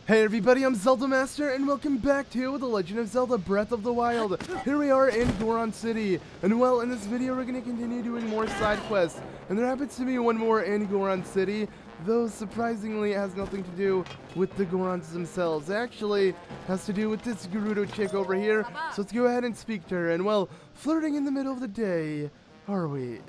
Hey everybody, I'm ZeldaMaster, and welcome back to The Legend of Zelda Breath of the Wild. Here we are in Goron City, and well, in this video we're going to continue doing more side quests, and there happens to be one more in Goron City, though surprisingly it has nothing to do with the Gorons themselves. It actually has to do with this Gerudo chick over here, so let's go ahead and speak to her, and well, flirting in the middle of the day, are we?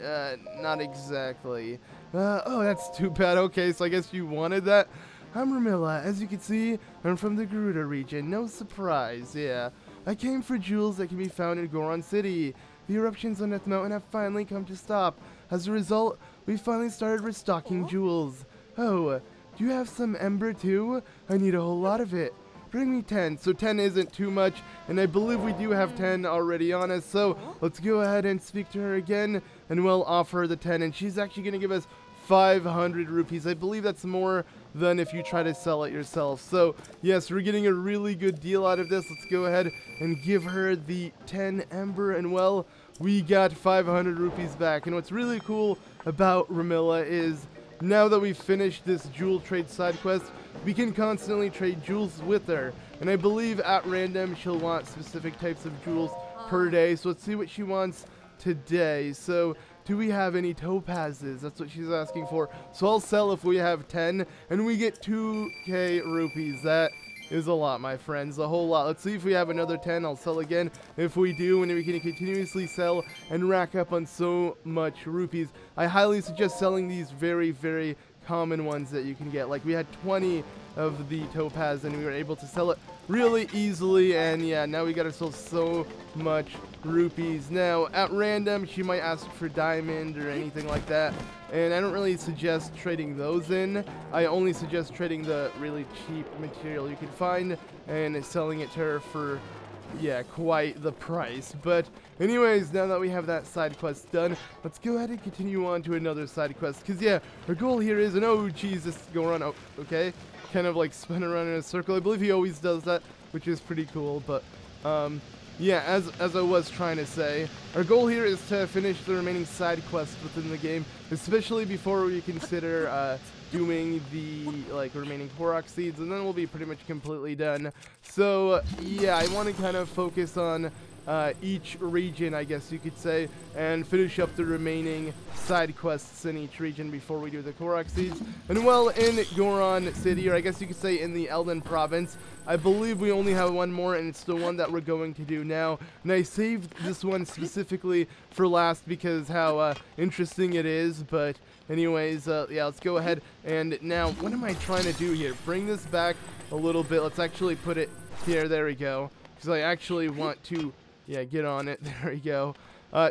Not exactly. Oh, that's too bad. Okay, so I guess you wanted that. I'm Ramella. As you can see, I'm from the Gerudo region. No surprise, yeah. I came for jewels that can be found in Goron City. The eruptions on Death Mountain have finally come to stop. As a result, we finally started restocking jewels. Oh, do you have some ember too? I need a whole lot of it. Bring me 10. So 10 isn't too much, and I believe we do have 10 already on us. So let's go ahead and speak to her again, and we'll offer her the 10. And she's actually going to give us 500 rupees. I believe that's more than if you try to sell it yourself. So yes, we're getting a really good deal out of this. Let's go ahead and give her the 10 ember, and well, we got 500 rupees back. And what's really cool about Ramella is now that we've finished this jewel trade side quest, we can constantly trade jewels with her, and I believe at random she'll want specific types of jewels per day. So let's see what she wants today. So do we have any topazes? That's what she's asking for. So I'll sell if we have 10, and we get 2k rupees. That is a lot, my friends, a whole lot. Let's see if we have another 10. I'll sell again if we do, and we can continuously sell and rack up on so much rupees. I highly suggest selling these very, very common ones that you can get. Like we had 20 of the topaz, and we were able to sell it really easily, and yeah, now we got ourselves so much rupees. Now at random she might ask for diamond or anything like that, and I don't really suggest trading those in. I only suggest trading the really cheap material you can find and selling it to her for, yeah, quite the price. But anyways, now that we have that side quest done, let's go ahead and continue on to another side quest, because yeah, our goal here is, and oh geez, this is going on, oh, okay, kind of like spin around in a circle. I believe he always does that, which is pretty cool. But yeah, as I was trying to say, our goal here is to finish the remaining side quests within the game, especially before we consider doing the remaining Korok Seeds, and then we'll be pretty much completely done. So yeah, I want to kind of focus on each region, I guess you could say, and finish up the remaining side quests in each region before we do the Korok Seeds. And well, in Goron City, or I guess you could say in the Elden Province, I believe we only have one more, and it's the one that we're going to do now. And I saved this one specifically for last because how interesting it is. But anyways, yeah, let's go ahead. And now, what am I trying to do here? Bring this back a little bit. Let's actually put it here. There we go. Because I actually want to, yeah, get on it. There we go.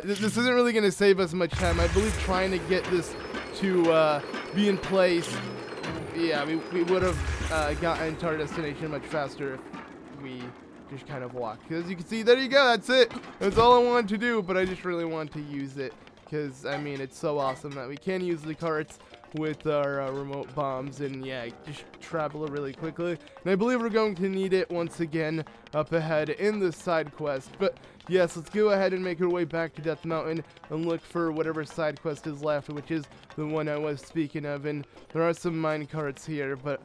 This isn't really going to save us much time. I believe trying to get this to be in place, yeah, we would have gotten to our destination much faster if we just kind of walked. Because you can see, there you go, that's it. That's all I wanted to do, but I just really want to use it. Because, I mean, it's so awesome that we can use the carts with our remote bombs and, yeah, just travel really quickly. And I believe we're going to need it once again up ahead in the side quest. But yes, let's go ahead and make our way back to Death Mountain and look for whatever side quest is left, which is the one I was speaking of. And there are some mine carts here, but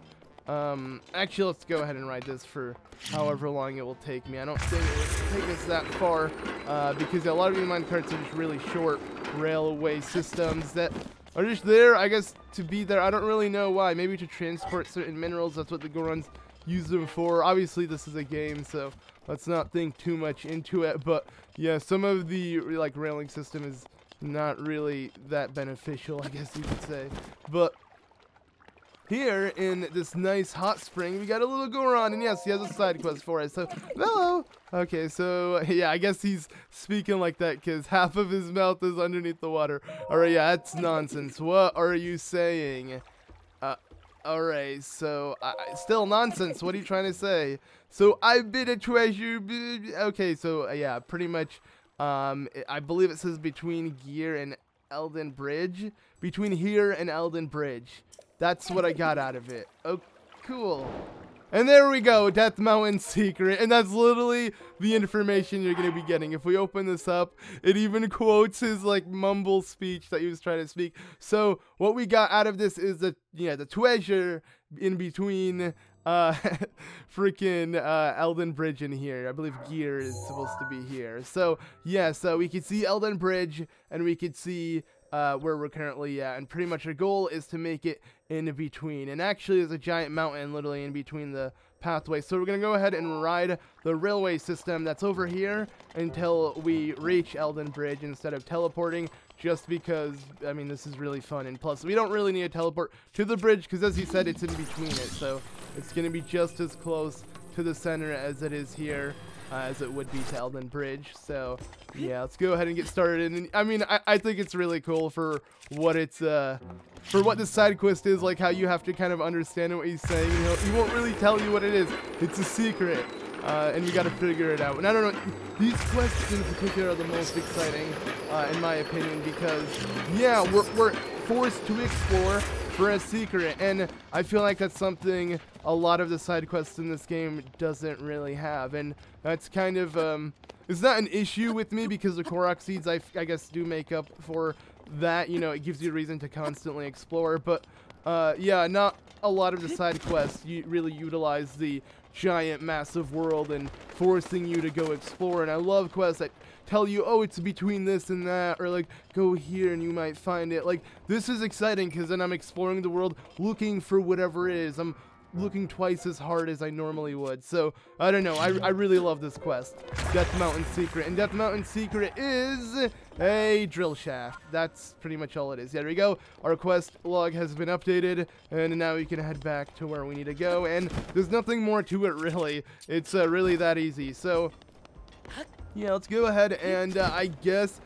actually, let's go ahead and ride this for however long it will take me. I don't think it will take us that far, because a lot of these mine carts are just really short railway systems that are just there, I guess, to be there. I don't really know why. Maybe to transport certain minerals. That's what the Gorons use them for. Obviously, this is a game, so let's not think too much into it. But yeah, some of the railing system is not really that beneficial, I guess you could say. But here in this nice hot spring, we got a little Goron, and yes, he has a side quest for us. So, hello. Okay, so yeah, I guess he's speaking like that because half of his mouth is underneath the water. Alright, yeah, that's nonsense. What are you saying? Alright, so still nonsense. What are you trying to say? So I've been a treasure. Okay, so yeah, pretty much. I believe it says between here and Elden Bridge. Between here and Elden Bridge. That's what I got out of it. Oh, cool. And there we go, Death Mountain secret. And that's literally the information you're going to be getting. If we open this up, it even quotes his mumble speech that he was trying to speak. So what we got out of this is the treasure in between freaking Elden Bridge in here. I believe gear is supposed to be here. So yeah, so we could see Elden Bridge, and we could see where we're currently at, and pretty much our goal is to make it in between. And actually there's a giant mountain literally in between the pathway, so we're gonna go ahead and ride the railway system that's over here until we reach Elden Bridge instead of teleporting, just because I mean this is really fun, and plus we don't really need to teleport to the bridge because as he said it's in between it, so it's gonna be just as close to the center as it is here as it would be to Elden Bridge. So yeah, let's go ahead and get started. And I mean I think it's really cool for what it's for what the side quest is, like how you have to kind of understand what he's saying. You know, he won't really tell you what it is. It's a secret, and you got to figure it out. And I don't know, these quests in particular are the most exciting, in my opinion, because yeah, we're forced to explore for a secret, and I feel like that's something a lot of the side quests in this game doesn't really have, and that's kind of it's not an issue with me because the Korok Seeds I guess do make up for that. You know, it gives you a reason to constantly explore, but yeah, not a lot of the side quests you really utilize the giant massive world and forcing you to go explore. And I love quests that tell you, oh, it's between this and that, or like go here and you might find it. Like this is exciting because then I'm exploring the world looking for whatever it is. I'm looking twice as hard as I normally would. So I don't know, I really love this quest, Death Mountain Secret. And Death Mountain Secret is a drill shaft. That's pretty much all it is. There we go, our quest log has been updated, and now we can head back to where we need to go, and there's nothing more to it really. It's really that easy. So yeah, let's go ahead and I guess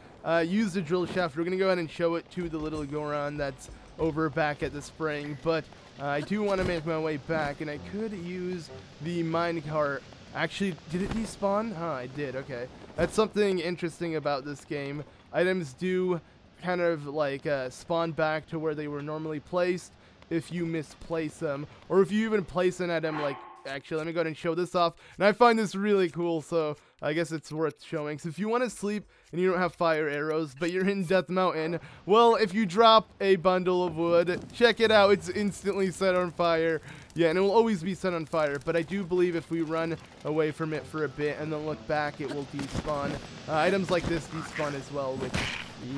use the drill shaft. We're gonna go ahead and show it to the little Goron that's over back at the spring, but I do want to make my way back, and I could use the minecart. Actually, did it despawn? Huh, I did. Okay, that's something interesting about this game. Items do kind of like spawn back to where they were normally placed if you misplace them, or if you even place an item like. Actually, let me go ahead and show this off, and I find this really cool, so I guess it's worth showing. So if you want to sleep and you don't have fire arrows, but you're in Death Mountain, well, if you drop a bundle of wood, check it out, it's instantly set on fire. Yeah, and it will always be set on fire, but I do believe if we run away from it for a bit and then look back, it will despawn. Items like this despawn as well, which,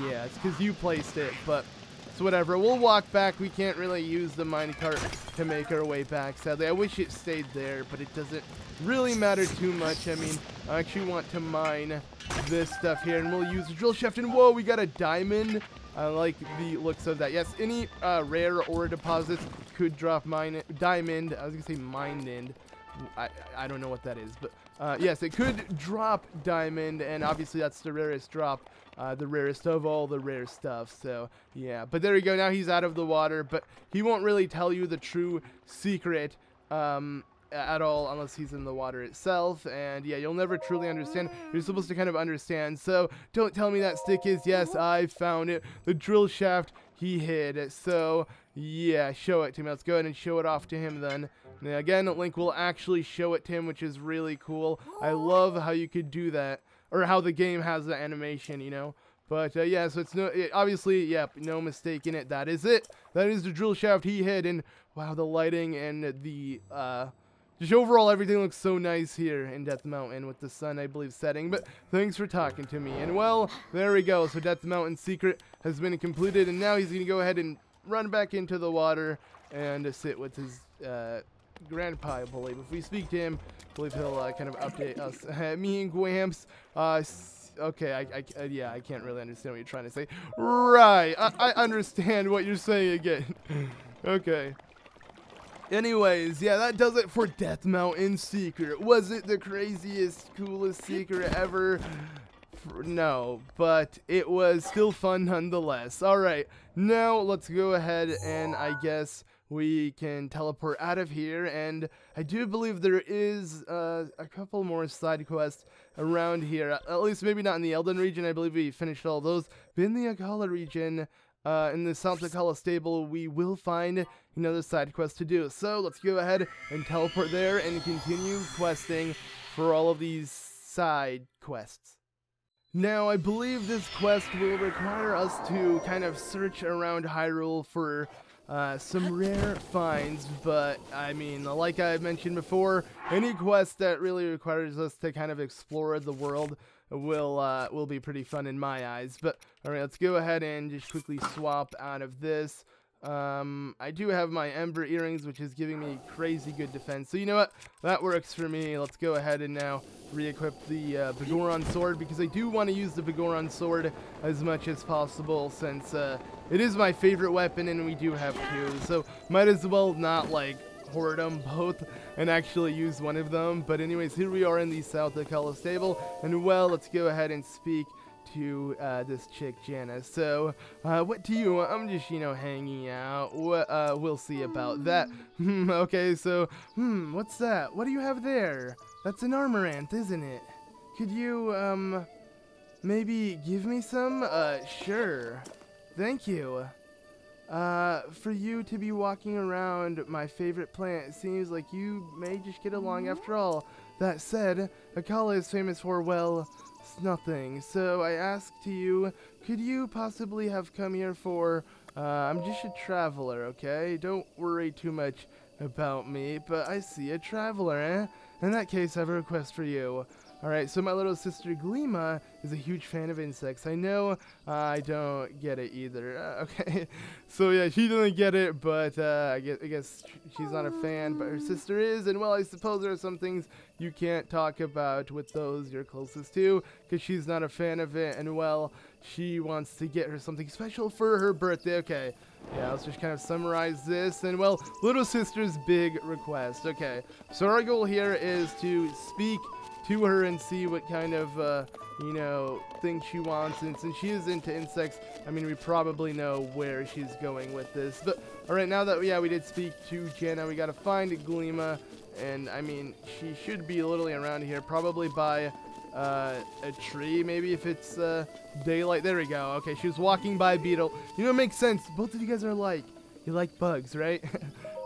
yeah, it's because you placed it, but it's whatever. We'll walk back. We can't really use the minecart to make our way back, sadly. I wish it stayed there, but it doesn't really matter too much. I mean, I actually want to mine this stuff here, and we'll use the drill shaft. And whoa, we got a diamond. I like the looks of that. Yes, any rare ore deposits could drop diamond. I was gonna say mined. I don't know what that is, but yes, it could drop diamond, and obviously that's the rarest drop. The rarest of all the rare stuff. So yeah, but there we go. Now he's out of the water, but he won't really tell you the true secret at all unless he's in the water itself. And yeah, you'll never truly understand. You're supposed to kind of understand. So don't tell me that stick is. Yes, I found it. The drill shaft he hid. So yeah, show it to me. Let's go ahead and show it off to him then. And again, Link will actually show it to him, which is really cool. I love how you could do that, or how the game has the animation, you know. But yeah, so it's obviously, yep, no mistake in it. That is it. That is the drill shaft he hid. And wow, the lighting and the just overall everything looks so nice here in Death Mountain with the sun, I believe, setting. But thanks for talking to me. And well, there we go. So Death Mountain Secret has been completed, and now he's gonna go ahead and run back into the water and sit with his grandpa, I believe. If we speak to him, I believe he'll kind of update us. Me and Gwamps. Okay, yeah, I can't really understand what you're trying to say. Right, I understand what you're saying again. Okay. Anyways, yeah, that does it for Death Mountain Secret. Was it the craziest, coolest secret ever? No, but it was still fun nonetheless. Alright, now let's go ahead and I guess we can teleport out of here, and I do believe there is a couple more side quests around here, at least maybe not in the Elden region. I believe we finished all those, but in the Akkala region, in the South Akkala Stable, we will find another side quest to do. So let's go ahead and teleport there and continue questing for all of these side quests. Now, I believe this quest will require us to kind of search around Hyrule for some rare finds, but I mean, like I mentioned before, any quest that really requires us to kind of explore the world will be pretty fun in my eyes. But alright, let's go ahead and just quickly swap out of this. I do have my Ember Earrings, which is giving me crazy good defense. So you know what? That works for me. Let's go ahead and now re-equip the Goron Sword, because I do want to use the Goron Sword as much as possible, since it is my favorite weapon and we do have two. So might as well not like hoard them both and actually use one of them. But anyways, here we are in the South Akkala Stable, and well, let's go ahead and speak to this chick Jana. So what do you want? I'm just, you know, hanging out. We'll see about that. Okay, so what's that? What do you have there? That's an Armorant, isn't it? Could you maybe give me some? Sure, thank you. For you to be walking around my favorite plant, it seems like you may just get along after all. That said, Akkala is famous for, well, nothing. So I ask to you, could you possibly have come here for, I'm just a traveler, okay? Don't worry too much about me, but I see a traveler, eh? In that case, I have a request for you. Alright, so my little sister Gleema is a huge fan of insects. I know I don't get it either. Okay, so yeah, she doesn't get it, but I guess she's not a fan, but her sister is. And well, I suppose there are some things you can't talk about with those you're closest to, because she's not a fan of it. And well, she wants to get her something special for her birthday. Okay, yeah, let's just kind of summarize this. And well, little sister's big request. Okay, so our goal here is to speak to her and see what kind of, you know, thing she wants. And since she is into insects, I mean, we probably know where she's going with this. But, alright, now that, yeah, we did speak to Jana, we gotta find Gleema. And, I mean, she should be literally around here, probably by a tree, maybe, if it's daylight. There we go. Okay, she was walking by a beetle. You know, it makes sense. Both of you guys are alike. You like bugs, right?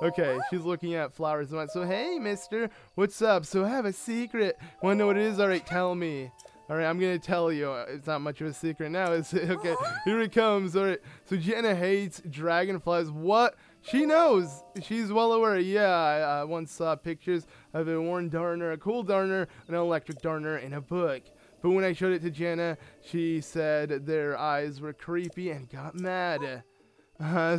Okay, she's looking at flowers. So, hey, mister, what's up? So, I have a secret. Want to know what it is? All right, tell me. All right, I'm going to tell you. It's not much of a secret now, is it? Okay, here it comes. All right, so Jana hates dragonflies. What? She knows. She's well aware. Yeah, I once saw pictures of a worn darner, a cool darner, an electric darner in a book. But when I showed it to Jana, she said their eyes were creepy and got mad.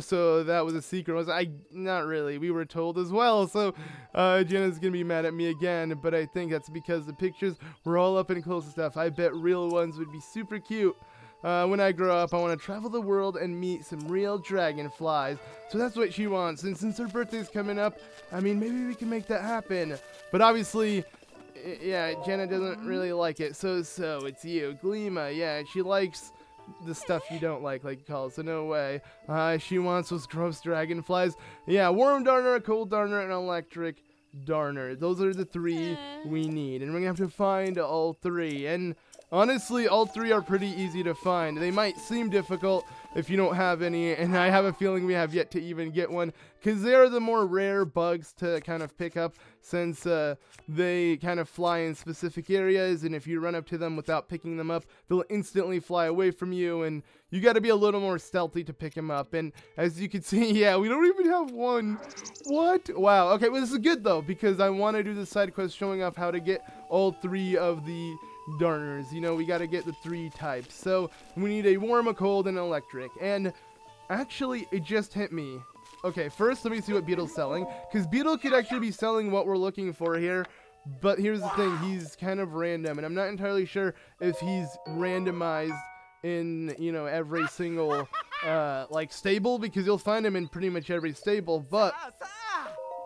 So that was a secret. Not really. We were told as well. So Jenna's gonna be mad at me again. But I think that's because the pictures were all up and close and stuff. I bet real ones would be super cute. When I grow up, I want to travel the world and meet some real dragonflies. So that's what she wants. And since her birthday's coming up, I mean, maybe we can make that happen. But obviously, yeah, Jenna doesn't really like it. So it's you, Gleema. Yeah, she likes the stuff you don't like you call it, so no way. She wants those gross dragonflies. Yeah, warm darner, a cold darner, and electric darner. Those are the three we need, and we're gonna have to find all three. And honestly, all three are pretty easy to find. They might seem difficult if you don't have any, and I have a feeling we have yet to even get one, because they are the more rare bugs to kind of pick up, since they kind of fly in specific areas, and if you run up to them without picking them up, they'll instantly fly away from you, and you got to be a little more stealthy to pick them up. And as you can see, yeah, we don't even have one. What? Wow. Okay, well, this is good though, because I want to do the side quest showing off how to get all three of the darners. You know, we got to get the three types. So we need a warm, a cold, and an electric. And actually, it just hit me. Okay, first let me see what Beetle's selling, because Beetle could actually be selling what we're looking for here. But here's the thing, he's kind of random, and I'm not entirely sure if he's randomized in, you know, every single like stable, because you'll find him in pretty much every stable, but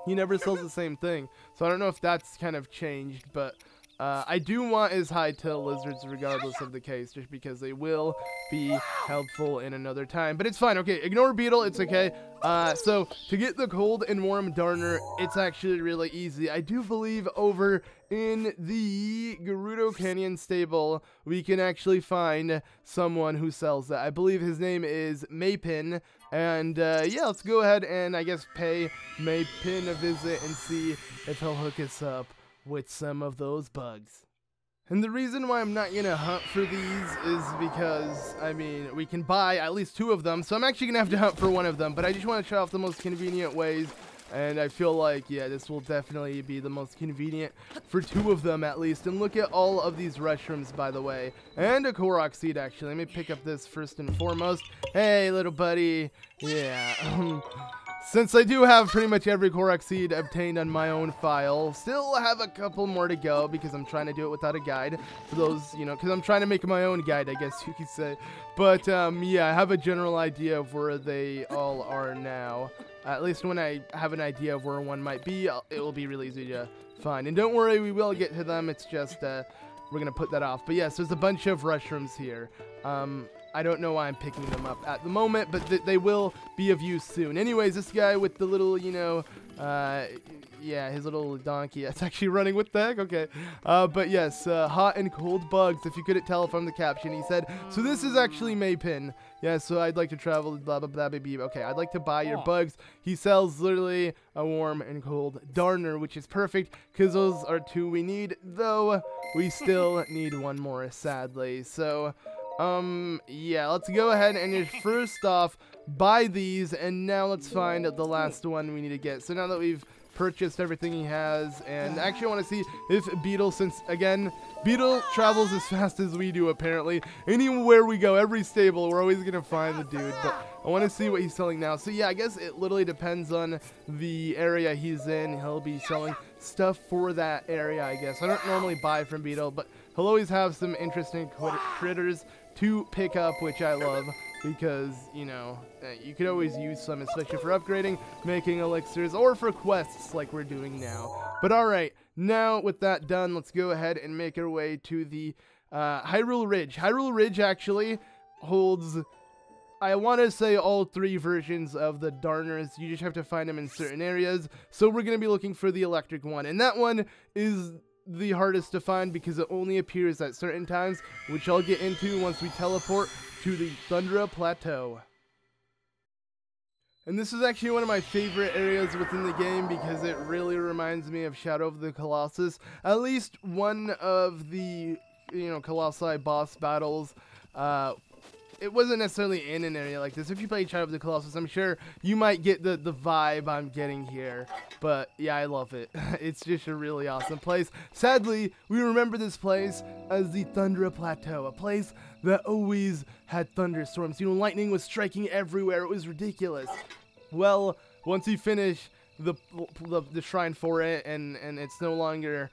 he never sells the same thing. So I don't know if that's kind of changed, but I do want his high-tail lizards regardless of the case, just because they will be helpful in another time. But it's fine. Okay, ignore Beetle. It's okay. So to get the cold and warm darner, it's actually really easy. I do believe over in the Gerudo Canyon Stable, we can actually find someone who sells that. I believe his name is Maypin. And yeah, let's go ahead and I guess pay Maypin a visit and see if he'll hook us up with some of those bugs. And the reason why I'm not gonna hunt for these is because, I mean, we can buy at least 2 of them, so I'm actually gonna have to hunt for 1 of them, but I just want to try off the most convenient ways, and I feel like, yeah, this will definitely be the most convenient for 2 of them at least. And look at all of these Rushrooms, by the way, and a Korok Seed, actually. Let me pick up this first and foremost. Hey, little buddy. Yeah, since I do have pretty much every Korok Seed obtained on my own file, still have a couple more to go because I'm trying to do it without a guide. For those, you know, because I'm trying to make my own guide, I guess you could say. But, yeah, I have a general idea of where they all are now. At least when I have an idea of where one might be, it will be really easy to find. And don't worry, we will get to them. It's just, we're going to put that off. But, yes, there's a bunch of Rushrooms here. I don't know why I'm picking them up at the moment, but they will be of use soon. Anyways, this guy with the little, you know, yeah, his little donkey. That's actually running. What the heck? Okay. But yes, hot and cold bugs, if you couldn't tell from the caption. He said, so this is actually Maypin. Yeah, so I'd like to travel, blah, blah, blah, blah, blah. Okay, I'd like to buy your bugs. He sells literally a warm and cold Darner, which is perfect, because those are 2 we need, though we still need 1 more, sadly. So, yeah, let's go ahead and just first off buy these, and now let's find the last one we need to get. So now that we've purchased everything he has, and actually I want to see if Beetle, since again Beetle travels as fast as we do apparently, anywhere we go, every stable, we're always gonna find the dude. But I want to see what he's selling now. So yeah, I guess it literally depends on the area he's in. He'll be selling stuff for that area, I guess. I don't normally buy from Beetle, but he'll always have some interesting critters to pick up, which I love, because, you know, you could always use some, especially for upgrading, making elixirs, or for quests like we're doing now. But alright, now with that done, let's go ahead and make our way to the Hyrule Ridge. Hyrule Ridge actually holds, I want to say, all 3 versions of the Darners. You just have to find them in certain areas. So we're going to be looking for the electric one, and that one is the hardest to find because it only appears at certain times, which I'll get into once we teleport to the Thundra Plateau. And this is actually one of my favorite areas within the game because it really reminds me of Shadow of the Colossus. At least one of the, you know, Colossi boss battles, it wasn't necessarily in an area like this. If you play Shadow of the Colossus, I'm sure you might get the vibe I'm getting here. But yeah, I love it. It's just a really awesome place. Sadly, we remember this place as the Thundra Plateau, a place that always had thunderstorms. You know, lightning was striking everywhere. It was ridiculous. Well, once you finish the shrine for it, and it's no longer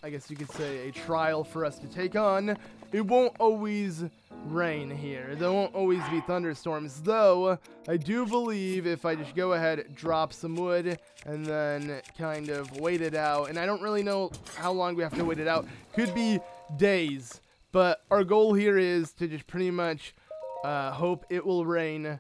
I guess you could say a trial for us to take on, it won't always rain here. There won't always be thunderstorms, though I do believe if I just go ahead, drop some wood, and then kind of wait it out, and I don't really know how long we have to wait it out. Could be days, but our goal here is to just pretty much hope it will rain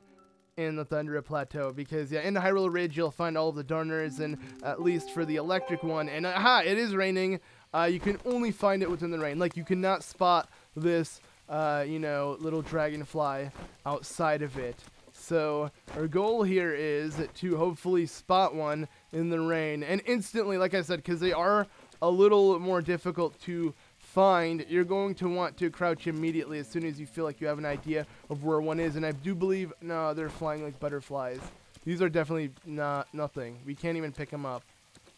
in the Thundra Plateau, because yeah, in the Hyrule Ridge you'll find all of the Darners, and at least for the electric one, and aha, it is raining. You can only find it within the rain. Like, you cannot spot this, you know, little dragonfly outside of it. So our goal here is to hopefully spot one in the rain, and instantly, like I said, because they are a little more difficult to find, you're going to want to crouch immediately as soon as you feel like you have an idea of where one is. And I do believe, no, they're flying like butterflies. These are definitely nothing. We can't even pick them up.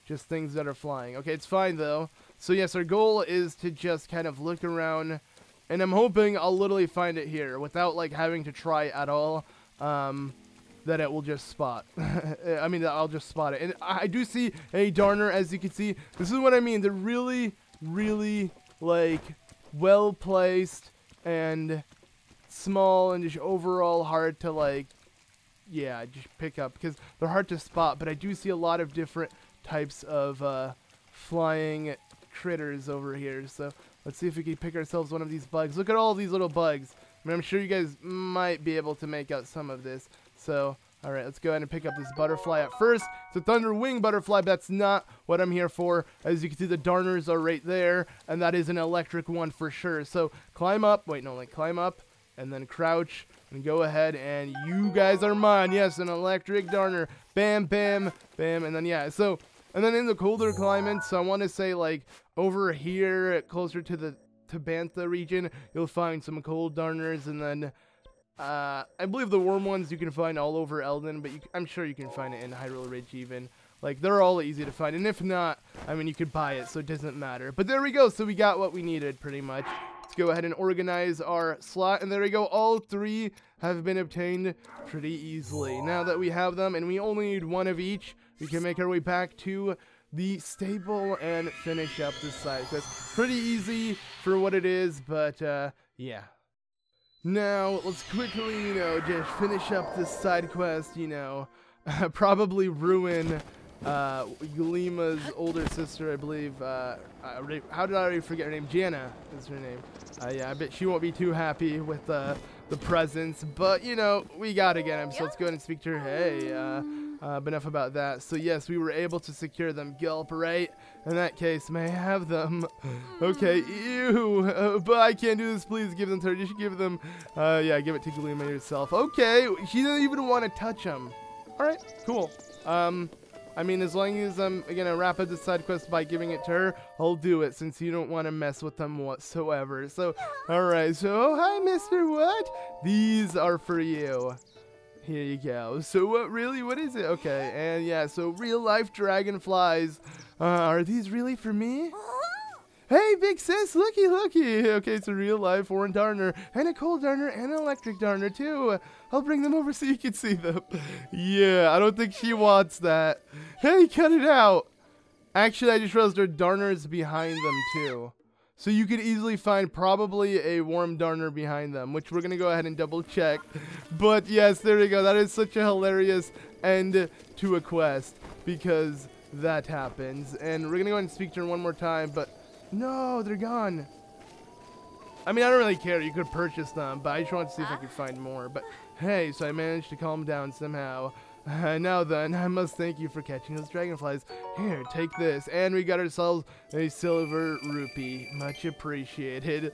Just things that are flying. Okay, it's fine though. So yes, our goal is to just kind of look around, and I'm hoping I'll literally find it here without like having to try at all. That it will just spot. I mean, I'll just spot it. And I do see a Darner, as you can see. This is what I mean. They're really, really like well placed and small, and just overall hard to like, yeah, just pick up because they're hard to spot. But I do see a lot of different types of flying critters over here. So let's see if we can pick ourselves one of these bugs. Look at all these little bugs. I mean, I'm sure you guys might be able to make out some of this. So, alright, let's go ahead and pick up this butterfly at first. It's a thunder wing butterfly, but that's not what I'm here for. As you can see, the Darners are right there, and that is an electric one for sure. So, climb up. Wait, no, like, climb up, and then crouch, and go ahead, and you guys are mine. Yes, an electric Darner. Bam, bam, bam, and then, yeah. So, And then in the colder climates, I want to say like over here, closer to the Bantha region, you'll find some cold darners, and then I believe the worm ones you can find all over Eldin, but I'm sure you can find it in Hyrule Ridge even. Like, they're all easy to find, and if not, I mean, you could buy it, so it doesn't matter. But there we go, so we got what we needed, pretty much. Let's go ahead and organize our slot, and there we go. All 3 have been obtained pretty easily. Now that we have them, and we only need 1 of each, we can make our way back to the stable and finish up this side quest. Pretty easy for what it is, but, yeah. Now, let's quickly, you know, just finish up this side quest, you know, probably ruin Yulima's older sister, I believe. How did I already forget her name? Jana is her name. Yeah, I bet she won't be too happy with the presents, but, you know, we gotta get him, so let's go ahead and speak to her. Hey, but enough about that. So yes, we were able to secure them. Gulp, right? In that case, may I have them? Okay, ew, but I can't do this. Please give them to her. You should give them, yeah, give it to Galima yourself. Okay, she doesn't even want to touch them. All right, cool. I mean, as long as I'm gonna wrap up the side quest by giving it to her, I'll do it, since you don't want to mess with them whatsoever. So, alright, so, oh, hi, Mr. What? These are for you. Here you go. So, what is it? Okay, and yeah, so real-life dragonflies. Are these really for me? Hey, big sis, looky. Okay, it's a real-life orange darner, and a cold darner, and an electric darner, too. I'll bring them over so you can see them. Yeah, I don't think she wants that. Hey, cut it out. Actually, I just realized there are darners behind them, too. So you could easily find probably a warm darner behind them, which we're going to go ahead and double check. But yes, there we go. That is such a hilarious end to a quest, because that happens. And we're going to go ahead and speak to her one more time, but no, they're gone. I mean, I don't really care. You could purchase them, but I just wanted to see if I could find more. But hey, so I managed to calm down somehow. Now then, I must thank you for catching those dragonflies. Here, take this. And we got ourselves a silver rupee. Much appreciated.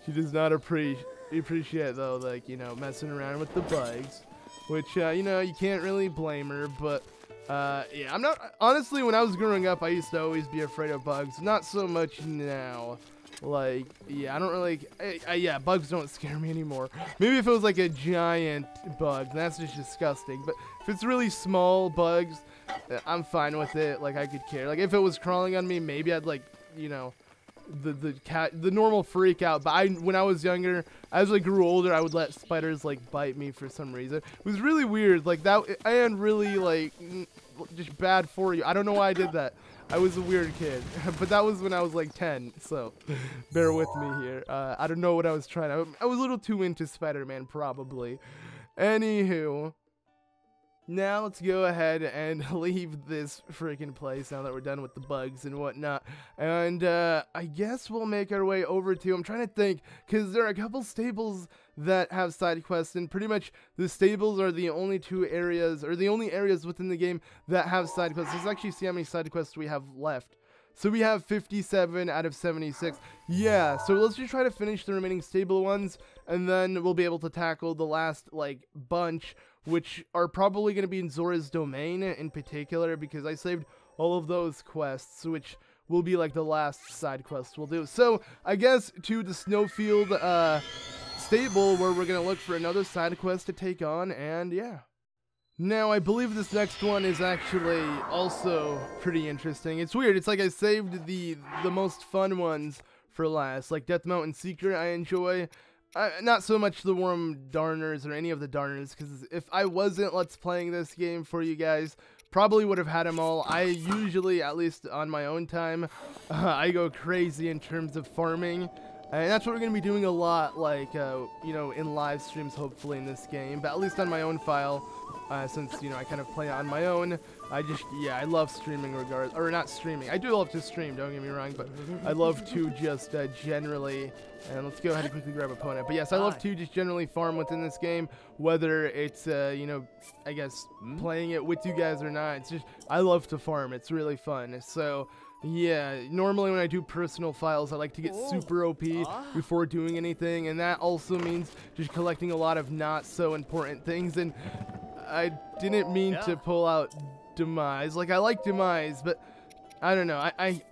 She does not appreciate, though, like, you know, messing around with the bugs. Which, you know, you can't really blame her, but... yeah, I'm not, honestly, when I was growing up, I used to always be afraid of bugs. Not so much now. Like, yeah, I don't really, yeah, bugs don't scare me anymore. Maybe if it was like a giant bug, that's just disgusting. But if it's really small bugs, I'm fine with it. Like, I could care. Like, if it was crawling on me, maybe I'd, like, you know, the normal freak out. But when I was younger, as I grew older, I would let spiders, like, bite me for some reason. It was really weird. Like, that, and really, like, just bad for you. I don't know why I did that. I was a weird kid, but that was when I was like 10, so bear with me here. I don't know what I was trying. I was a little too into Spider-Man, probably. Anywho, now let's go ahead and leave this freaking place now that we're done with the bugs and whatnot. And I guess we'll make our way over to, I'm trying to think, because there are a couple stables that have side quests, and pretty much the stables are the only 2 areas, or the only areas within the game that have side quests. Let's actually see how many side quests we have left. So we have 57 out of 76. Yeah, so let's just try to finish the remaining stable ones, and then we'll be able to tackle the last, like, bunch, which are probably going to be in Zora's Domain in particular, because I saved all of those quests, which will be, like, the last side quests we'll do. So, I guess to the Snowfield, Stable, where we're going to look for another side quest to take on, and yeah. Now, I believe this next one is actually also pretty interesting. It's weird. It's like I saved the most fun ones for last. Like Death Mountain SECRE, I enjoy. Not so much the Worm Darners or any of the Darners, because if I wasn't Let's Playing this game for you guys, probably would have had them all. I usually, at least on my own time, I go crazy in terms of farming. And that's what we're going to be doing a lot, like, you know, in live streams, hopefully, in this game. But at least on my own file, since, you know, I kind of play on my own, yeah, I love streaming regardless. Or not streaming. I do love to stream, don't get me wrong, but I love to just generally, and let's go ahead and quickly grab opponent. But yes, I love to just generally farm within this game, whether it's, you know, I guess, playing it with you guys or not. It's just, I love to farm. It's really fun. So... yeah, normally when I do personal files, I like to get super OP before doing anything, and that also means just collecting a lot of not so important things, and I didn't mean to pull out Demise. Like, I like Demise, but I don't know.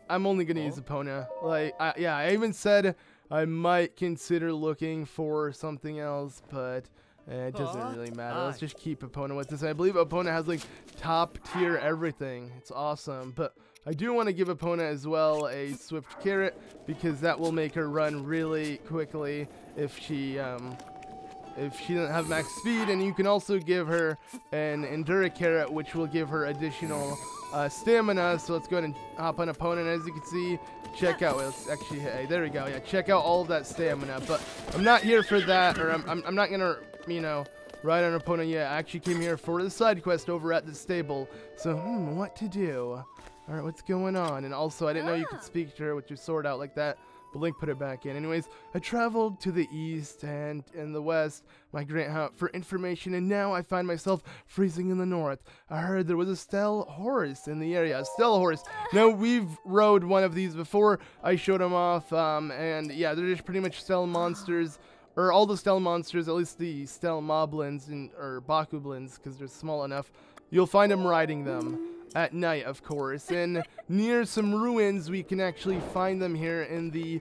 I'm only gonna use Epona. Like, yeah, I even said I might consider looking for something else, but it doesn't really matter. Let's just keep Epona with this. I believe Epona has like top tier everything. It's awesome. But I do want to give Epona as well a Swift Carrot because that will make her run really quickly if she doesn't have max speed. And you can also give her an Endura Carrot, which will give her additional stamina. So let's go ahead and hop on Epona, and as you can see, check out, let's actually, hey, there we go, yeah, check out all of that stamina. But I'm not here for that, or I'm not gonna, you know, ride on Epona yet. I actually came here for the side quest over at the stable. So what to do? All right, what's going on? And also, I didn't know you could speak to her with your sword out like that, but Link put it back in. Anyways, I traveled to the east and in the west, my great hunt for information, and now I find myself freezing in the north. I heard there was a Stalhorse in the area. A Stalhorse. Now, we've rode one of these before. I showed them off, and yeah, they're just pretty much Stel monsters, or all the Stel monsters, at least the Stel Moblins, or Bakublins, because they're small enough. You'll find them riding them at night, of course, and near some ruins we can actually find them here in the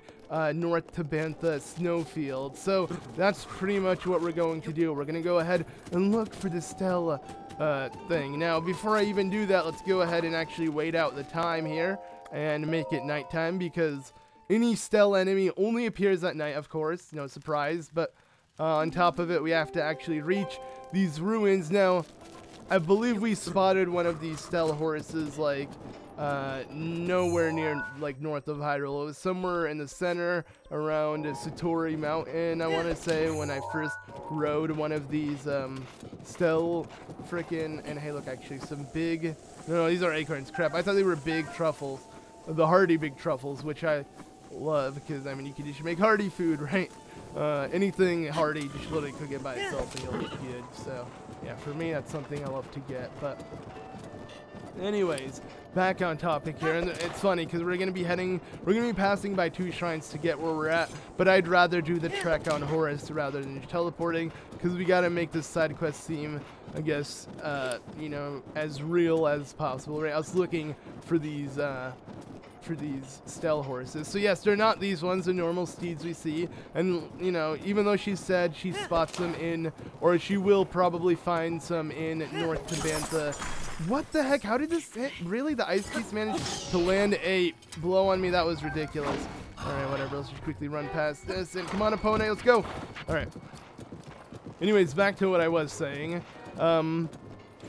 North Tabantha snowfield. So that's pretty much what we're going to do. We're going to go ahead and look for the Stel thing. Now, before I even do that, let's go ahead and actually wait out the time here and make it nighttime, because any Stel enemy only appears at night, of course, no surprise. But on top of it, we have to actually reach these ruins. Now, I believe we spotted one of these Stalhorses, like, nowhere near, like, north of Hyrule. It was somewhere in the center, around Satori Mountain, I want to say, when I first rode one of these, Stel frickin', and hey, look, actually, some big, no, these are acorns, crap, I thought they were big truffles, the hearty big truffles, which I love, because, I mean, you can just make hearty food, right? Anything hearty, just literally cook it by itself and you'll get good, so yeah, for me, that's something I love to get. But anyways, back on topic here, and it's funny because we're gonna be passing by 2 shrines to get where we're at, but I'd rather do the trek on horse rather than just teleporting, because we gotta make this side quest seem, I guess, you know, as real as possible, right? I was looking for these Stalhorses. So yes, they're not these ones, the normal steeds we see. And, you know, even though she said she spots them in, or she will probably find some in North Tabantha. What the heck? How did this hit? Really? The ice piece managed to land a blow on me? That was ridiculous. Alright, whatever. Let's just quickly run past this. And come on, Epona, let's go. Alright. Anyways, back to what I was saying.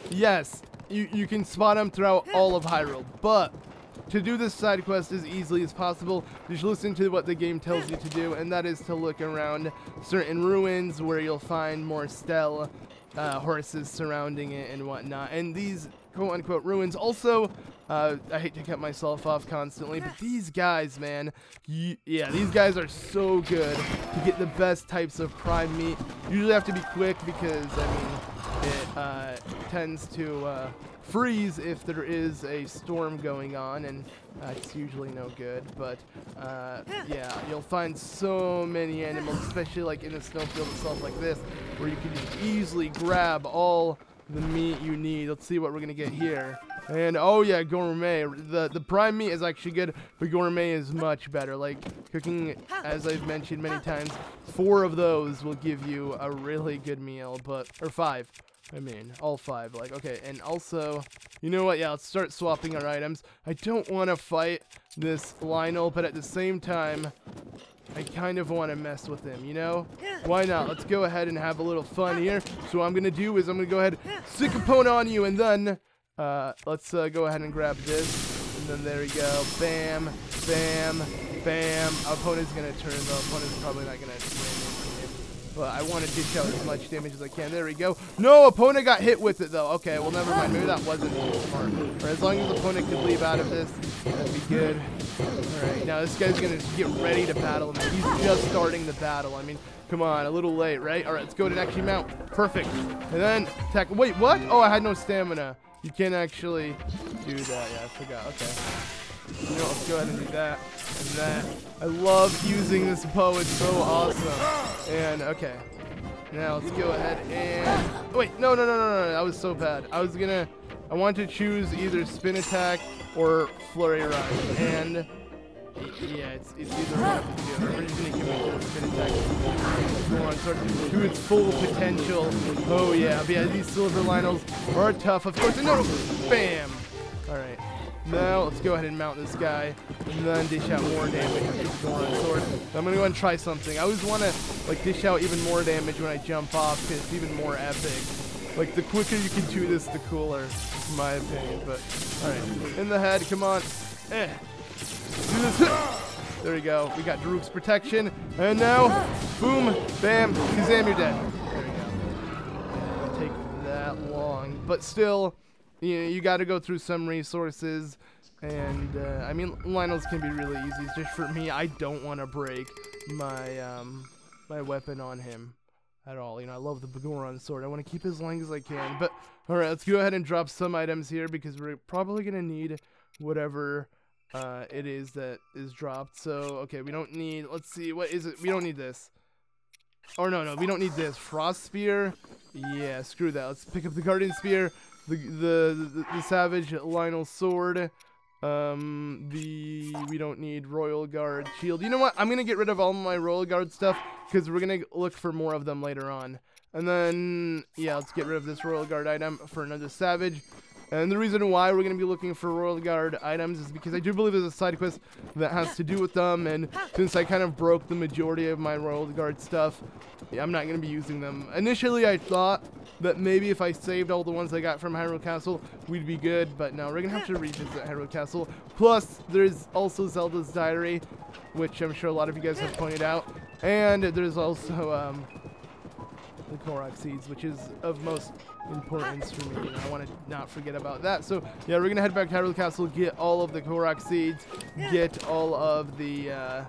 Yes, you can spot them throughout all of Hyrule, but to do this side quest as easily as possible, just listen to what the game tells you to do, and that is to look around certain ruins where you'll find more Stel horses surrounding it and whatnot. And these quote-unquote ruins also, I hate to cut myself off constantly, but these guys, man, yeah, these guys are so good to get the best types of prime meat. You usually have to be quick because, I mean, it tends to freeze if there is a storm going on, and it's usually no good. But yeah, you'll find so many animals, especially like in the snowfield itself like this, where you can just easily grab all the meat you need. Let's see what we're gonna get here. And oh yeah, gourmet. The prime meat is actually good, but gourmet is much better. Like cooking, as I've mentioned many times, 4 of those will give you a really good meal, but or 5. I mean, all 5, like, okay, and also, you know what, yeah, let's start swapping our items. I don't want to fight this Lionel, but at the same time, I kind of want to mess with him, you know? Why not? Let's go ahead and have a little fun here. So what I'm going to do is I'm going to go ahead, stick Epona on you, and then, let's go ahead and grab this, and then there we go, bam, bam, bam. Epona's going to turn, though. Epona's probably not going to win. But I want to dish out as much damage as I can. There we go. No, Epona got hit with it, though. Okay, well, never mind. Maybe that wasn't smart. Or as long as Epona could leave out of this, that'd be good. All right, now this guy's going to get ready to battle him. He's just starting the battle. I mean, come on, a little late, right? All right, let's go ahead and actually mount. Perfect. And then attack. Wait, what? Oh, I had no stamina. You can't actually do that. Yeah, I forgot. Okay. You know, let's go ahead and do that and that. I love using this bow. It's so awesome. And, okay. Now, let's go ahead and... Wait, no. That was so bad. I was gonna I want to choose either Spin Attack or Flurry Rush, and yeah, it's either one of the two. We're just gonna give it a Spin Attack. Goron Sword to its full potential. Oh yeah, but yeah, these Silver Lynels are tough, of course. No, bam. All right. Now, let's go ahead and mount this guy, and then dish out more damage with the Goron Sword. So I'm going to go ahead and try something. I always want to, like, dish out even more damage when I jump off, because it's even more epic. Like, the quicker you can do this, the cooler, in my opinion. But, alright, in the head, come on. Do this. There we go. We got Daruk's protection, and now, boom, bam, Kazam, you're dead. There we go. It'll take that long, but still... You got to go through some resources, and I mean, Lynels can be really easy. It's just for me, I don't want to break my my weapon on him at all. You know, I love the Goron Sword. I want to keep as long as I can. But all right, let's go ahead and drop some items here because we're probably gonna need whatever it is that is dropped. So okay, we don't need. Let's see, what is it? We don't need this. Or no, we don't need this. Frost Spear. Yeah, screw that. Let's pick up the Guardian Spear. The Savage Lynel Sword. We don't need Royal Guard Shield. You know what? I'm gonna get rid of all my Royal Guard stuff because we're gonna look for more of them later on. And then yeah, let's get rid of this Royal Guard item for another Savage. And the reason why we're gonna be looking for Royal Guard items is because I do believe there's a side quest that has to do with them. And since I kind of broke the majority of my Royal Guard stuff, yeah, I'm not gonna be using them. Initially, I thought that maybe if I saved all the ones I got from Hyrule Castle, we'd be good, but no, we're gonna have to revisit Hyrule Castle. Plus, there's also Zelda's Diary, which I'm sure a lot of you guys have pointed out, and there's also the Korok Seeds, which is of most importance for me. You know, I want to not forget about that. So yeah, we're gonna head back to Hyrule Castle, get all of the Korok Seeds, get all of the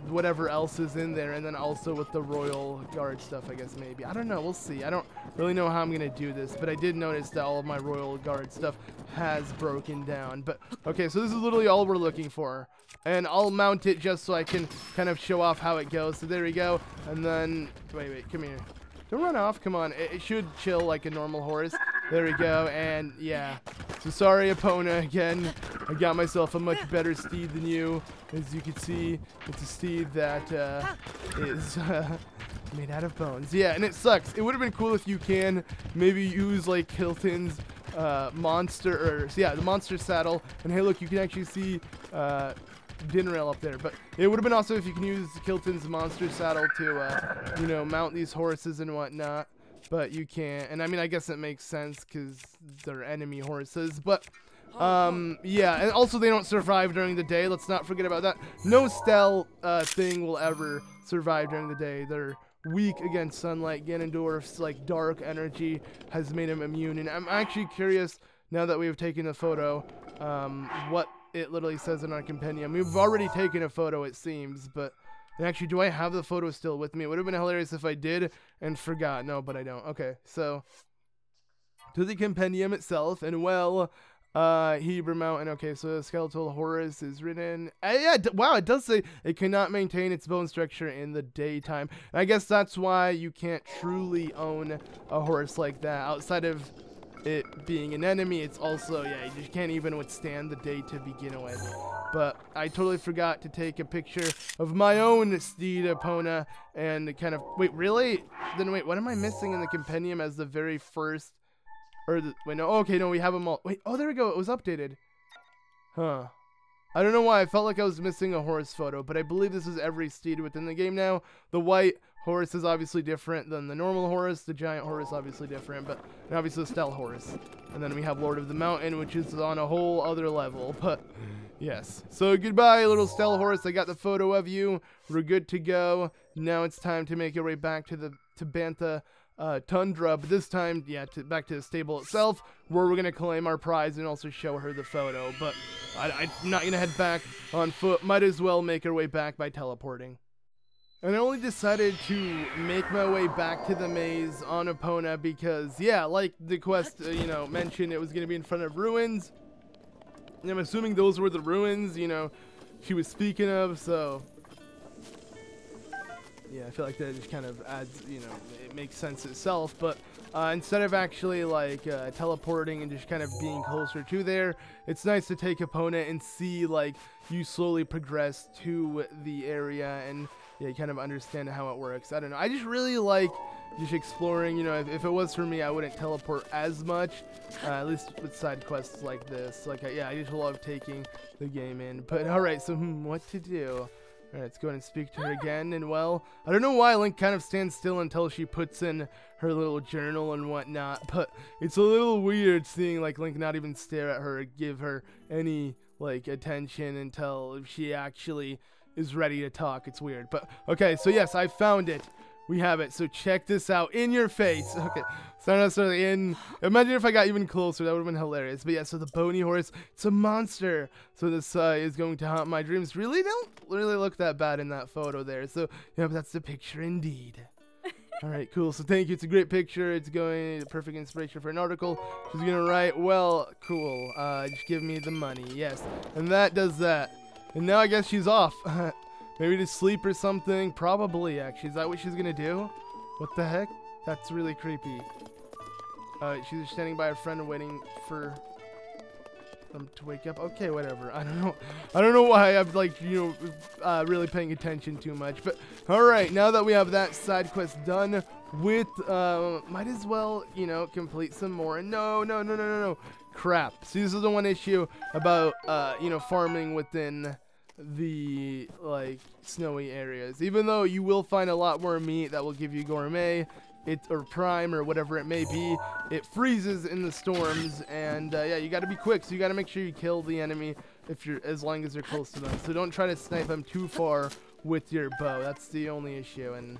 whatever else is in there, and then also with the Royal Guard stuff, I guess maybe. I don't know, we'll see. I don't really know how I'm gonna do this, but I did notice that all of my Royal Guard stuff has broken down. But okay, so this is literally all we're looking for, and I'll mount it just so I can kind of show off how it goes. So there we go, and then wait, come here. Don't run off, come on. It should chill like a normal horse. There we go, and yeah. So sorry, Epona, again. I got myself a much better steed than you. As you can see, it's a steed that is made out of bones. Yeah, and it sucks. It would have been cool if you can maybe use like Hilton's monster, the monster saddle. And hey, look, you can actually see Dinrail up there, but it would have been awesome if you can use Kilton's monster saddle to, you know, mount these horses and whatnot, but you can't. And I mean, I guess it makes sense because they're enemy horses, but yeah, and also they don't survive during the day. Let's not forget about that. No Stel thing will ever survive during the day. They're weak against sunlight. Ganondorf's like dark energy has made him immune, and I'm actually curious now that we have taken a photo, what it literally says in our compendium. We've already taken a photo, it seems, but and actually, do I have the photo still with me? It would have been hilarious if I did and forgot. No, but I don't. Okay, so to the compendium itself, and well, Hebrew Mountain. Okay, so skeletal horse is written. Yeah, wow, it does say it cannot maintain its bone structure in the daytime. And I guess that's why you can't truly own a horse like that outside of it being an enemy. It's also, yeah, you just can't even withstand the day to begin with. But I totally forgot to take a picture of my own steed, Epona, and kind of, wait, really? Then wait, what am I missing in the compendium as the very first, or the, wait, no, okay, no, we have them all. Wait, oh, there we go, it was updated. Huh. I don't know why, I felt like I was missing a horse photo, but I believe this is every steed within the game now. The white horse is obviously different than the normal horse. The giant horse obviously different, but and obviously the Stalhorse. And then we have Lord of the Mountain, which is on a whole other level. But yes, so goodbye, little Stalhorse. I got the photo of you. We're good to go. Now it's time to make our way back to the Bantha Tundra, but this time, yeah, back to the stable itself, where we're gonna claim our prize and also show her the photo. But I'm not gonna head back on foot. Might as well make our way back by teleporting. And I only decided to make my way back to the maze on Epona because, yeah, like the quest, you know, mentioned, it was going to be in front of ruins. And I'm assuming those were the ruins, you know, she was speaking of, so. yeah, I feel like that just kind of adds, you know, it makes sense itself. But instead of actually like teleporting and just kind of being closer to there, it's nice to take opponent and see like you slowly progress to the area and yeah, you kind of understand how it works. I don't know. I just really like just exploring. You know, if it was for me, I wouldn't teleport as much, at least with side quests like this. Like, yeah, I just love taking the game in. But all right, so what to do? All right, let's go ahead and speak to her again. And well, I don't know why Link kind of stands still until she puts in her little journal and whatnot, but it's a little weird seeing like Link not even stare at her or give her any like attention until she actually is ready to talk. It's weird, but okay, so yes, I found it. We have it. So check this out. In your face. Okay, so not necessarily in. Imagine if I got even closer. That would have been hilarious. But yeah, so the bony horse, it's a monster. So this is going to haunt my dreams. Really don't really look that bad in that photo there. So yeah, but that's the picture indeed. All right, cool. So thank you. It's a great picture. It's going perfect inspiration for an article. She's gonna write, well, cool. Just give me the money. Yes, and that does that. And now I guess she's off. Maybe to sleep or something. Probably, actually. Is that what she's gonna do? What the heck? That's really creepy. She's just standing by her friend and waiting for them to wake up. Okay, whatever. I don't know. I don't know why I'm like, you know, really paying attention too much. But all right, now that we have that side quest done with, might as well, you know, complete some more. And no. Crap. See, this is the one issue about, you know, farming within the like snowy areas. Even though you will find a lot more meat that will give you gourmet, or prime or whatever it may be, it freezes in the storms, and yeah, you got to be quick. So you got to make sure you kill the enemy as long as you're close to them. So don't try to snipe them too far with your bow. That's the only issue, and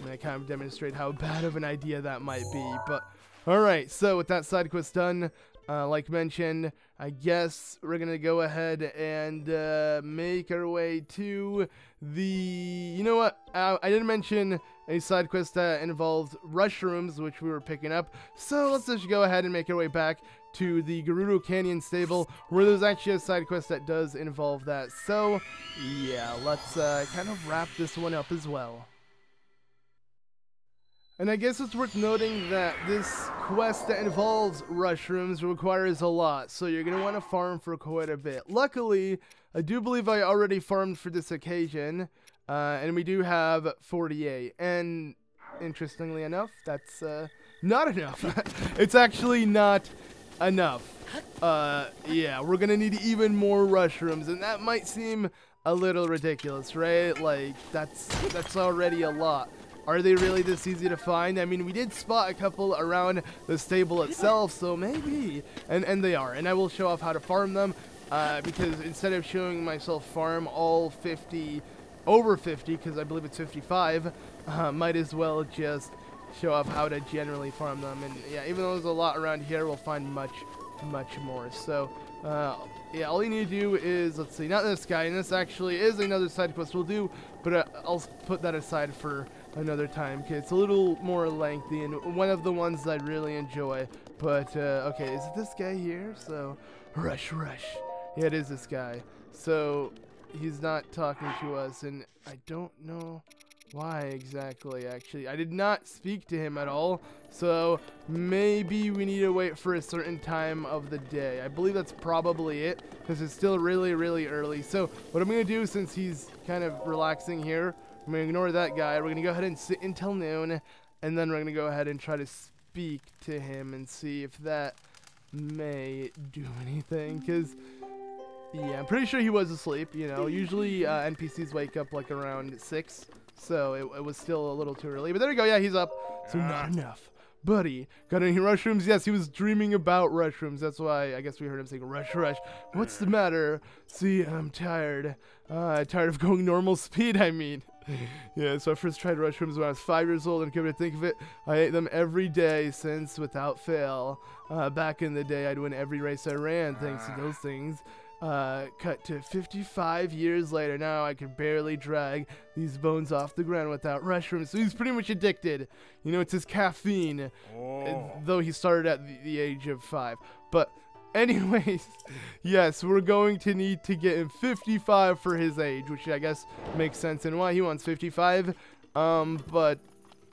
I kind of demonstrate how bad of an idea that might be. But all right, so with that side quest done, like mentioned, I guess we're gonna go ahead and make our way to the, you know what, I didn't mention a side quest that involved Rushrooms, which we were picking up, so let's just go ahead and make our way back to the Gerudo Canyon Stable, where there's actually a side quest that does involve that. So yeah, let's kind of wrap this one up as well. And I guess it's worth noting that this quest that involves Rushrooms requires a lot, so you're going to want to farm for quite a bit. Luckily, I do believe I already farmed for this occasion, and we do have 48. And interestingly enough, that's not enough. It's actually not enough. Yeah, we're going to need even more Rushrooms, and that might seem a little ridiculous, right? Like, that's already a lot. Are they really this easy to find? I mean, we did spot a couple around the stable itself, so maybe. And they are. And I will show off how to farm them, because instead of showing myself farm all 50, over 50, because I believe it's 55, might as well just show off how to generally farm them. And yeah, even though there's a lot around here, we'll find much more. So, yeah, all you need to do is, let's see, not this guy, and this actually is another side quest we'll do, but I'll put that aside for another time, because it's a little more lengthy and one of the ones I really enjoy. But okay, is it this guy here? So rush. Yeah, it is this guy. So he's not talking to us, and I don't know why exactly. Actually, I did not speak to him at all, so maybe we need to wait for a certain time of the day. I believe that's probably it, because it's still really early. So what I'm gonna do, since he's kind of relaxing here, I'm going to ignore that guy. We're going to go ahead and sit until noon, and then we're going to go ahead and try to speak to him and see if that may do anything, because, yeah, I'm pretty sure he was asleep, you know. Usually NPCs wake up like around 6, so it was still a little too early. But there we go. Yeah, he's up, so not enough. Buddy, got any Rushrooms? Yes, he was dreaming about Rushrooms. That's why I guess we heard him saying rush. What's the matter? See, I'm tired. Tired of going normal speed, I mean. Yeah, so I first tried Rushrooms when I was 5 years old, and come to think of it, I ate them every day since, without fail. Back in the day, I'd win every race I ran, thanks to those things. Cut to 55 years later, now I can barely drag these bones off the ground without Rushrooms. So he's pretty much addicted. You know, it's his caffeine, though he started at the age of 5. But anyways, yes, we're going to need to get him 55 for his age, which I guess makes sense and why he wants 55. But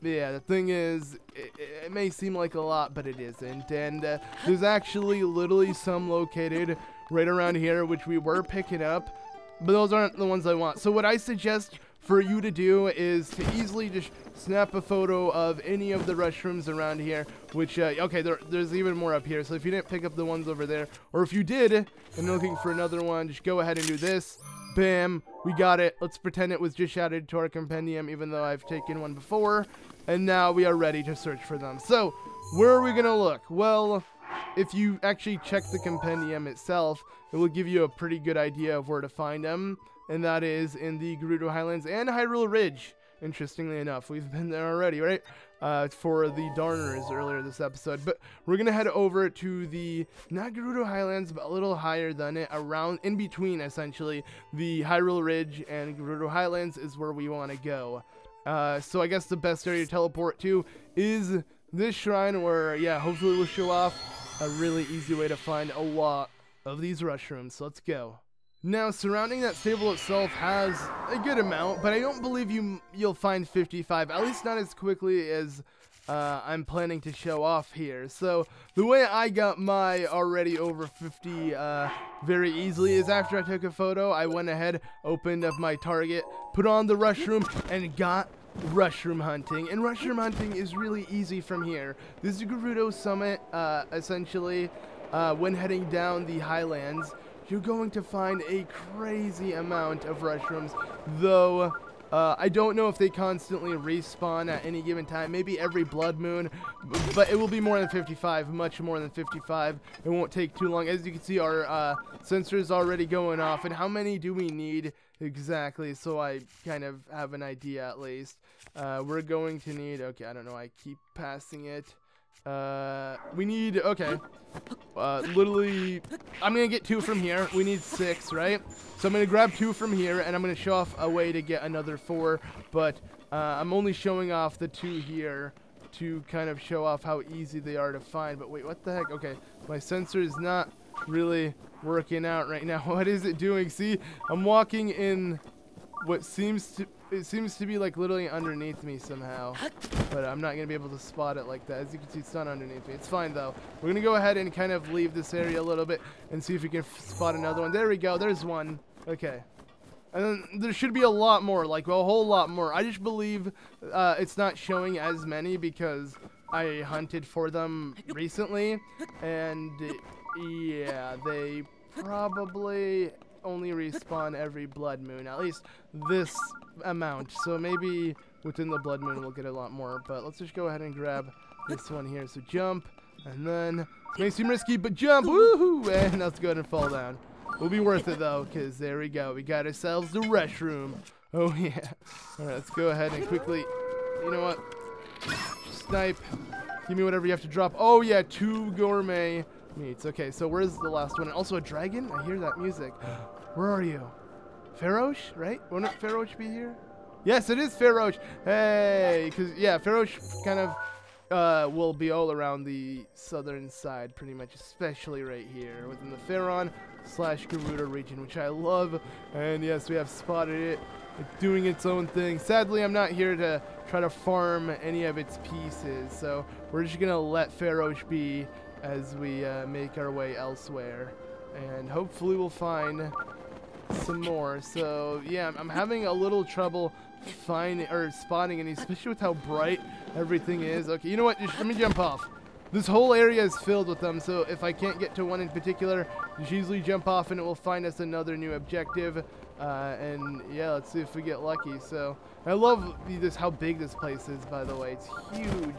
yeah, the thing is, it may seem like a lot, but it isn't. And there's actually literally some located right around here, which we were picking up, but those aren't the ones I want. So what I suggest for you to do is to easily just snap a photo of any of the Rushrooms around here, which, okay, there's even more up here. So if you didn't pick up the ones over there, or if you did and you're looking for another one, just go ahead and do this. Bam, we got it. Let's pretend it was just added to our compendium, even though I've taken one before. And now we are ready to search for them. So where are we going to look? Well, if you actually check the compendium itself, it will give you a pretty good idea of where to find them. And that is in the Gerudo Highlands and Hyrule Ridge. Interestingly enough, we've been there already, right? For the Darners earlier this episode. But we're going to head over to the, not Gerudo Highlands, but a little higher than it, around, in between, essentially. The Hyrule Ridge and Gerudo Highlands is where we want to go. So I guess the best area to teleport to is this shrine where, yeah, hopefully we'll show off a really easy way to find a lot of these Rushrooms. So let's go. Now, surrounding that stable itself has a good amount, but I don't believe you'll find 55, at least not as quickly as I'm planning to show off here. So the way I got my already over 50 very easily is after I took a photo, I went ahead, opened up my target, put on the Rushroom, and got Rushroom hunting. And Rushroom hunting is really easy from here. This is Gerudo Summit, essentially, when heading down the Highlands. You're going to find a crazy amount of Rushrooms, though I don't know if they constantly respawn at any given time, maybe every blood moon, but it will be more than 55, much more than 55. It won't take too long. As you can see, our sensor is already going off, and how many do we need exactly, so I kind of have an idea at least. We're going to need, okay, I don't know, I keep passing it. We need, okay, literally, I'm gonna get 2 from here. We need 6, right? So I'm gonna grab 2 from here, and I'm gonna show off a way to get another 4, but I'm only showing off the 2 here to kind of show off how easy they are to find. But wait, what the heck? Okay, my sensor is not really working out right now. What is it doing? See, I'm walking in what seems to be like literally underneath me somehow, but I'm not gonna be able to spot it like that. As you can see, it's not underneath me. It's fine though. We're gonna go ahead and kind of leave this area a little bit and see if we can spot another one. There we go. There's one. Okay. And then there should be a lot more, like a whole lot more. I just believe it's not showing as many because I hunted for them recently, and yeah, they probably only respawn every blood moon, at least this amount. So maybe within the blood moon we'll get a lot more, but let's just go ahead and grab this one here. So jump, and then it may seem risky, but jump, woohoo, and let's go ahead and fall down. Will be worth it though, because there we go, we got ourselves the Rushroom. Oh yeah. All right, let's go ahead and quickly, you know what, snipe, give me whatever you have to drop. Oh yeah, 2 gourmet meats. Okay, so where's the last one? Also a dragon? I hear that music. Where are you? Ferosh, right? Won't Ferosh be here? Yes, it is Ferosh. Hey, because yeah, Ferosh kind of will be all around the southern side, pretty much, especially right here within the Faron/Gerudo region, which I love. And yes, we have spotted it. It's doing its own thing. Sadly, I'm not here to try to farm any of its pieces, so we're just gonna let Ferosh be as we make our way elsewhere, and hopefully we'll find some more. So yeah, I'm having a little trouble finding or spotting any, especially with how bright everything is. Okay, you know what, just let me jump off. This whole area is filled with them, so if I can't get to one in particular, just easily jump off and it will find us another new objective. And yeah, let's see if we get lucky. So I love this, how big this place is, by the way. It's huge,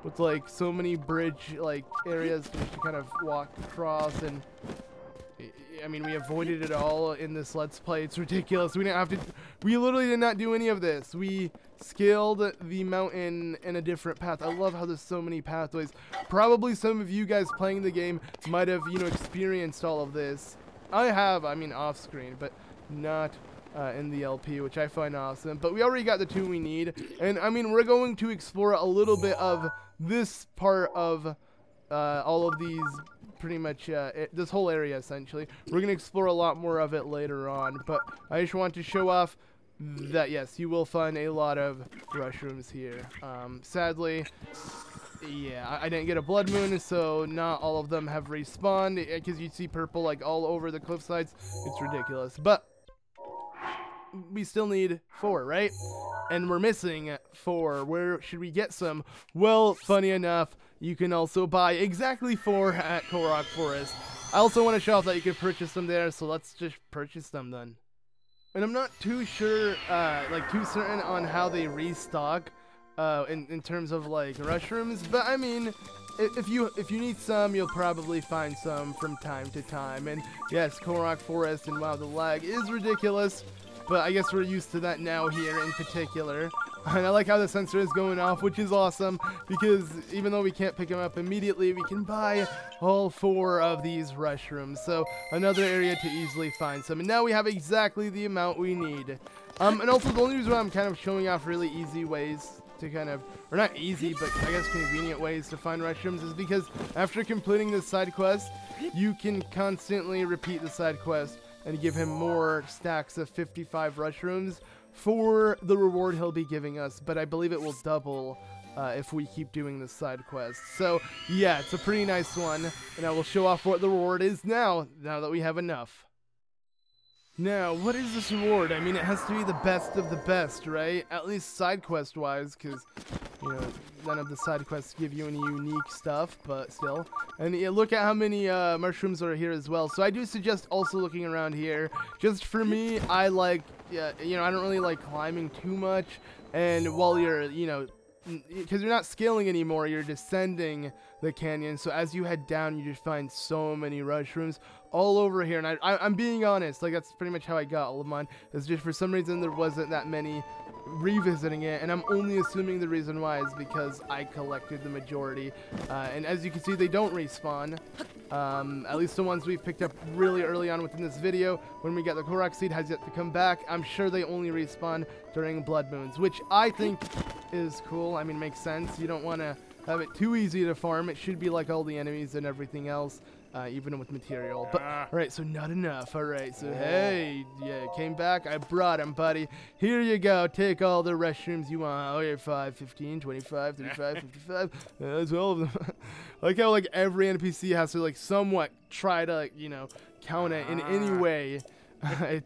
with like so many bridge like areas for us to kind of walk across. And I mean, we avoided it all in this Let's Play. It's ridiculous. We didn't have to, we literally did not do any of this. We scaled the mountain in a different path. I love how there's so many pathways. Probably some of you guys playing the game might have, you know, experienced all of this. I have, I mean, off screen, but not in the LP, which I find awesome. But we already got the 2 we need, and I mean, we're going to explore a little bit of this part of all of these, pretty much this whole area essentially. We're gonna explore a lot more of it later on, but I just want to show off that yes, you will find a lot of Rushrooms here. Sadly, yeah, I didn't get a blood moon, so not all of them have respawned, because you see purple like all over the cliff sides. It's ridiculous, but we still need 4, right? And we're missing 4. Where should we get some? Well, funny enough, you can also buy exactly 4 at Korok Forest. I also want to show off that you can purchase them there, so let's just purchase them then. And I'm not too sure, like too certain on how they restock in terms of like Rushrooms, but I mean, if you need some, you'll probably find some from time to time. And yes, Korok Forest, and wow, the lag is ridiculous, but I guess we're used to that now here in particular. And I like how the sensor is going off, which is awesome, because even though we can't pick them up immediately, we can buy all 4 of these Rushrooms. So another area to easily find some. And now we have exactly the amount we need. And also the only reason why I'm kind of showing off really easy ways to kind of, or not easy, but I guess convenient ways to find Rushrooms is because after completing this side quest, you can constantly repeat the side quest and give him more stacks of 55 Rushrooms for the reward he'll be giving us, but I believe it will double if we keep doing this side quest. So yeah, it's a pretty nice one, and I will show off what the reward is now that we have enough. Now, what is this reward? I mean, it has to be the best of the best, right? At least side quest wise, because, you know, none of the side quests give you any unique stuff, but still. And yeah, look at how many mushrooms are here as well. So I do suggest also looking around here. Just for me, I like, yeah, you know, I don't really like climbing too much. And while you're, you know, because you're not scaling anymore, you're descending the canyon. So as you head down, you just find so many Rushrooms all over here. And I'm being honest, like that's pretty much how I got all of mine. It's just for some reason there wasn't that many revisiting it, and I'm only assuming the reason why is because I collected the majority. And as you can see, they don't respawn. At least the ones we've picked up really early on within this video. When we get the Korok Seed has yet to come back. I'm sure they only respawn during blood moons, which I think is cool. I mean, makes sense. You don't want to have it too easy to farm. It should be like all the enemies and everything else, even with material. But alright, so not enough. Alright, so hey, yeah, came back. I brought him, buddy. Here you go. Take all the Rushrooms you want. Oh, you're 5, 15, 25, 35, 55. That's all of them. I like how like every NPC has to like somewhat try to like, you know, count it in any way. I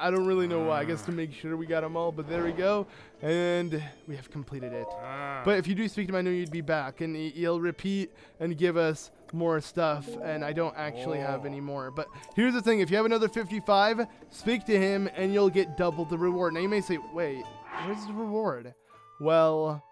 don't really know why. I guess to make sure we got them all, but there we go, and we have completed it. But if you do speak to him, I know you'd be back, and he'll repeat and give us more stuff, and I don't actually have any more. But here's the thing: if you have another 55, speak to him, and you'll get double the reward. Now you may say, "Wait, where's the reward?" Well,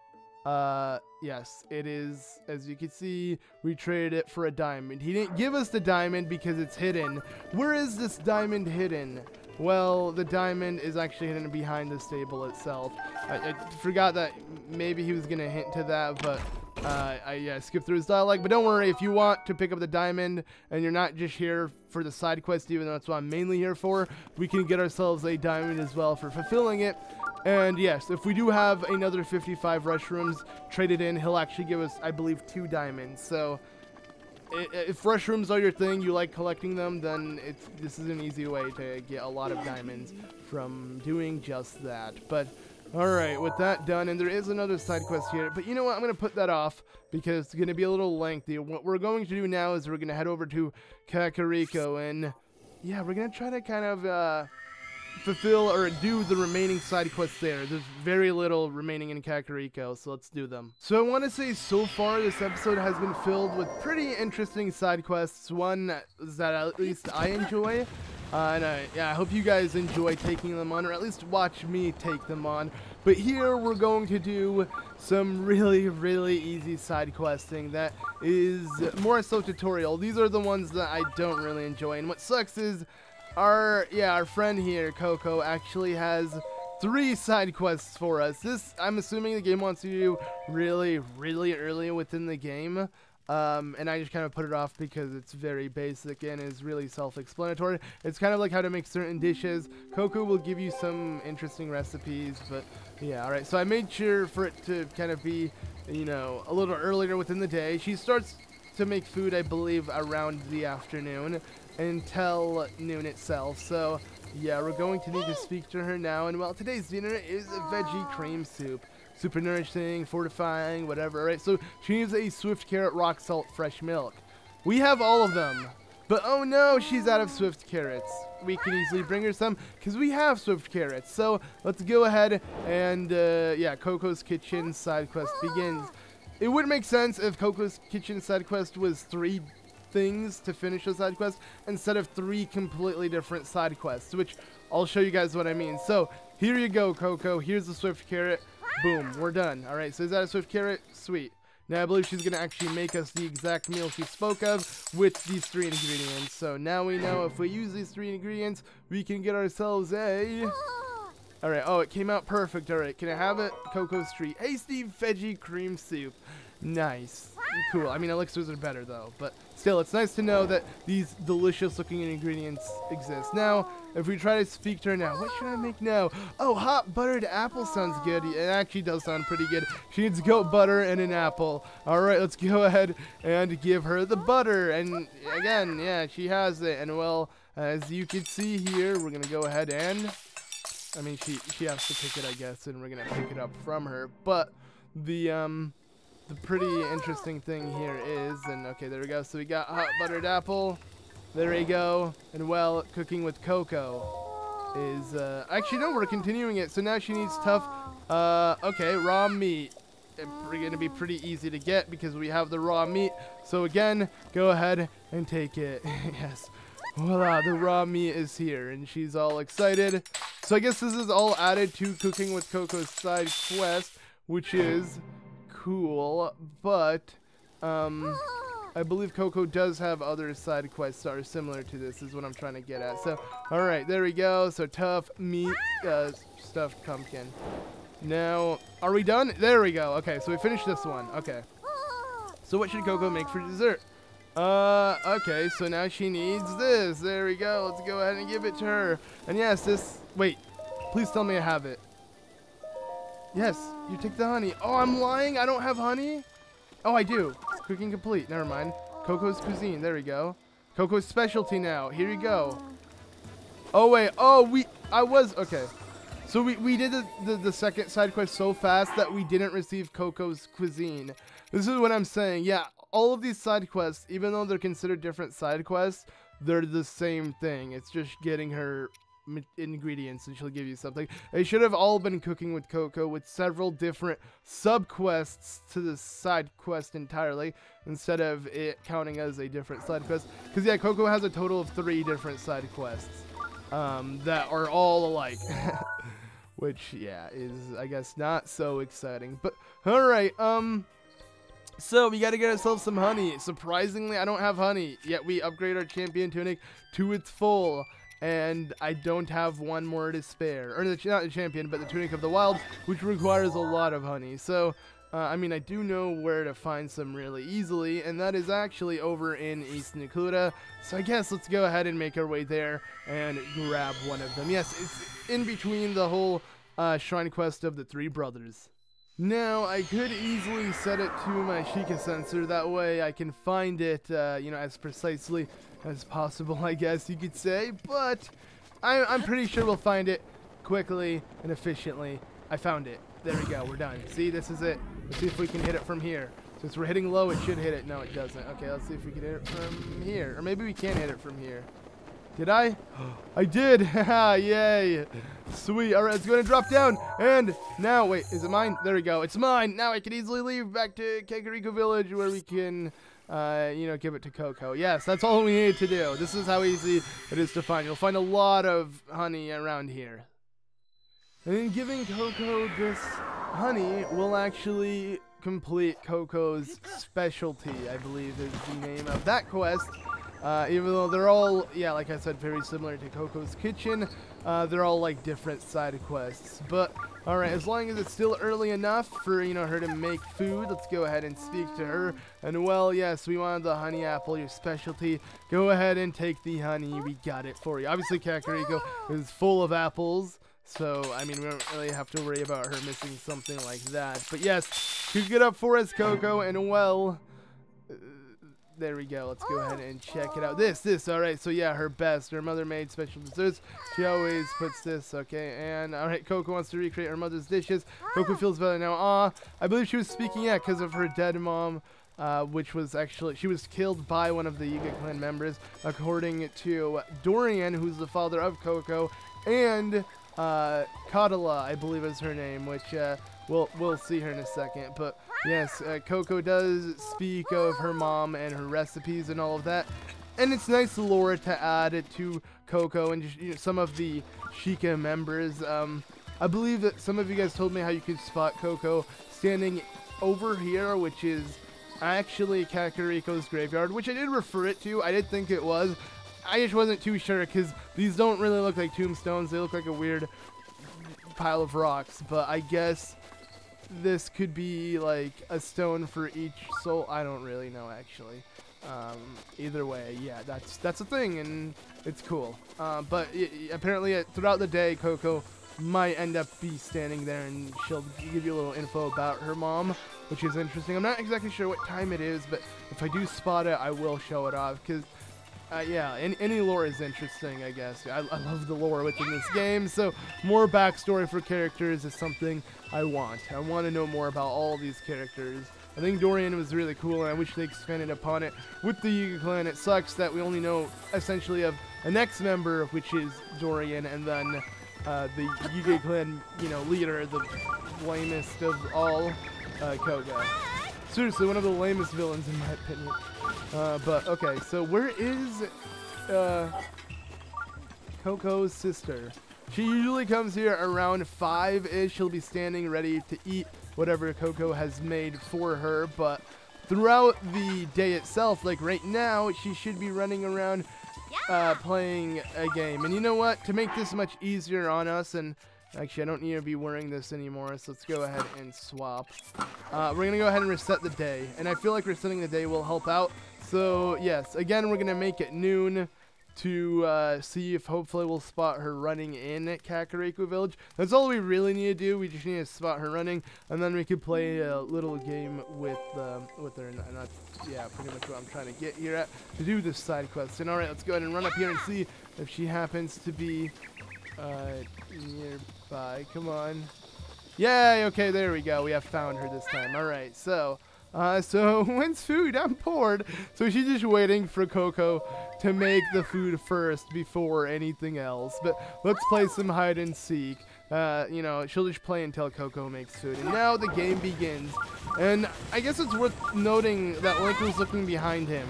yes, it is, as you can see, we traded it for a diamond. He didn't give us the diamond because it's hidden. Where is this diamond hidden? Well, the diamond is actually hidden behind the stable itself. I forgot that maybe he was going to hint to that, but I skipped through his dialogue. But don't worry, if you want to pick up the diamond and you're not just here for the side quest, even though that's what I'm mainly here for, we can get ourselves a diamond as well for fulfilling it. And yes, if we do have another 55 Rushrooms traded in, he'll actually give us, I believe, 2 diamonds. So if Rushrooms are your thing, you like collecting them, then this is an easy way to get a lot of diamonds from doing just that. But alright, with that done, and there is another side quest here, but you know what, I'm going to put that off because it's going to be a little lengthy. What we're going to do now is we're going to head over to Kakariko, and yeah, we're going to try to kind of fulfill or do the remaining side quests there. There's very little remaining in Kakariko, so let's do them. So I want to say so far this episode has been filled with pretty interesting side quests, one that at least I enjoy, and yeah, I hope you guys enjoy taking them on, or at least watch me take them on. But here we're going to do some really easy side questing that is more so tutorial. These are the ones that I don't really enjoy, and what sucks is our friend here, Koko, actually has 3 side quests for us. This, I'm assuming the game wants to do really early within the game. And I just kind of put it off because it's very basic and is really self-explanatory. It's kind of like how to make certain dishes. Koko will give you some interesting recipes, but yeah, alright. So I made sure for it to kind of be, you know, a little earlier within the day. She starts to make food, I believe, around the afternoon until noon itself. So Yeah, we're going to need to speak to her now. And well, today's dinner is a veggie cream soup. Super nourishing, fortifying, whatever. Alright, so she needs a swift carrot, rock salt, fresh milk. We have all of them. But oh no, she's out of swift carrots. We can easily bring her some because we have swift carrots. So let's go ahead and, yeah, Koko's Kitchen side quest begins. It would make sense if Koko's Kitchen side quest was 3 things to finish a side quest instead of 3 completely different side quests, which I'll show you guys what I mean. So here you go, Koko. Here's the swift carrot. Boom, we're done. All right, so is that a swift carrot? Sweet. Now I believe she's gonna actually make us the exact meal she spoke of with these 3 ingredients. So now we know if we use these 3 ingredients, we can get ourselves a... All right, oh, it came out perfect. All right, can I have it? Koko's treat. Hasty veggie cream soup. Nice. Cool. I mean, elixirs are better, though. But still, it's nice to know that these delicious-looking ingredients exist. Now, if we try to speak to her now, what should I make now? Oh, hot buttered apple sounds good. It actually does sound pretty good. She needs goat butter and an apple. All right, let's go ahead and give her the butter. And again, yeah, she has it. And, well, as you can see here, we're going to go ahead and... I mean, she has to pick it, I guess, and we're going to pick it up from her. But the pretty interesting thing here is, and okay, there we go. So we got hot buttered apple. There we go. And well, cooking with Koko is, actually, no, we're continuing it. So now she needs tough, okay, raw meat. It's going to be pretty easy to get because we have the raw meat. So again, go ahead and take it. Yes. Voila, the raw meat is here, and she's all excited. So I guess this is all added to Cooking with Koko's side quest, which is cool, but I believe Koko does have other side quests that are similar to this, is what I'm trying to get at. So, alright, there we go. So tough meat, stuffed pumpkin. Now, are we done? There we go. Okay, so we finished this one. Okay. So what should Koko make for dessert? Okay, so now she needs this. There we go. Let's go ahead and give it to her. And yes, this... Wait. Please tell me I have it. Yes, you take the honey. Oh, I'm lying. I don't have honey? Oh, I do. Cooking complete. Never mind. Koko's Cuisine. There we go. Koko's Specialty now. Here you go. Oh, wait. Oh, okay. So we did the second side quest so fast that we didn't receive Koko's Cuisine. This is what I'm saying. Yeah. All of these side quests, even though they're considered different side quests, they're the same thing. It's just getting her ingredients and she'll give you something. They should have all been Cooking with Koko with several different sub-quests to the side quest entirely, instead of it counting as a different side quest. Because, yeah, Koko has a total of 3 different side quests that are all alike. Which, yeah, is, I guess, not so exciting. But, alright, so we gotta get ourselves some honey. Surprisingly, I don't have honey, yet we upgrade our champion tunic to its full, and I don't have one more to spare. Or not the champion, but the tunic of the wild, which requires a lot of honey. So, I mean, I do know where to find some really easily, and that is actually over in East Nakura. So I guess let's go ahead and make our way there and grab one of them. Yes, it's in between the whole shrine quest of the 3 brothers. Now, I could easily set it to my Sheikah sensor, that way I can find it, you know, as precisely as possible, I guess you could say, but I'm pretty sure we'll find it quickly and efficiently. I found it. There we go, we're done. See, this is it. Let's see if we can hit it from here. Since we're hitting low, it should hit it. No, it doesn't. Okay, let's see if we can hit it from here. Or maybe we can hit it from here. Did I? I did! Haha, yay! Sweet. Alright, it's going to drop down. And now, wait, is it mine? There we go. It's mine. Now I can easily leave back to Kakariko Village where we can, you know, give it to Koko. Yes, that's all we need to do. This is how easy it is to find. You'll find a lot of honey around here. And in giving Koko this honey, we'll actually complete Koko's Specialty, I believe is the name of that quest. Even though they're all, yeah, like I said, very similar to Koko's Kitchen, they're all like different side quests. But alright, as long as it's still early enough for, you know, her to make food, let's go ahead and speak to her. And well, yes, we wanted the honey apple, your specialty. Go ahead and take the honey. We got it for you. Obviously, Kakariko is full of apples, so I mean, we don't really have to worry about her missing something like that. But yes, cook it up for us, Koko, and well, there we go. Let's go ahead and check it out. This, all right. So yeah, her best. Her mother made special desserts. She always puts this, okay. And all right, Koko wants to recreate her mother's dishes. Koko feels better now. I believe she was speaking, yeah, because of her dead mom, which was actually, she was killed by one of the Yiga clan members, according to Dorian, who's the father of Koko, and Cottla, I believe is her name, which we'll see her in a second. But yes, Koko does speak of her mom and her recipes and all of that. And it's nice lore to add it to Koko and just, you know, some of the Sheikah members. I believe that some of you guys told me how you could spot Koko standing over here, which is actually Kakariko's graveyard, which I did refer it to. I did think it was. I just wasn't too sure because these don't really look like tombstones. They look like a weird pile of rocks. But I guess this could be like a stone for each soul. I don't really know, actually. Either way, yeah, that's a thing, and it's cool. But apparently throughout the day, Koko might end up be standing there, and she'll give you a little info about her mom, which is interesting. I'm not exactly sure what time it is, but if I do spot it, I will show it off, because yeah, any lore is interesting, I guess. I love the lore within this game, so more backstory for characters is something I want. I want to know more about all these characters. I think Dorian was really cool, and I wish they expanded upon it with the Yiga clan. It sucks that we only know essentially of an ex-member, which is Dorian, and then the Yiga clan, you know, leader, the lamest of all, Koga. Seriously, one of the lamest villains in my opinion. But okay, so where is Koko's sister? She usually comes here around 5-ish. She'll be standing ready to eat whatever Koko has made for her, but throughout the day itself, like right now, she should be running around playing a game. And you know what? To make this much easier on us, and actually I don't need to be wearing this anymore, so let's go ahead and swap. We're going to go ahead and reset the day, and I feel like resetting the day will help out. So yes, again, we're going to make it noon to see if hopefully we'll spot her running in at Kakariko Village. That's all we really need to do. We just need to spot her running, and then we could play a little game with her. And that's, yeah, pretty much what I'm trying to get here at to do this side quest. And all right, let's go ahead and run up here and see if she happens to be nearby. Come on. Yay, okay, there we go. We have found her this time. All right, so when's food? I'm bored. So she's just waiting for Koko to make the food first before anything else. But let's play some hide and seek. You know, she'll just play until Koko makes food. And now the game begins. And I guess it's worth noting that Link was looking behind him.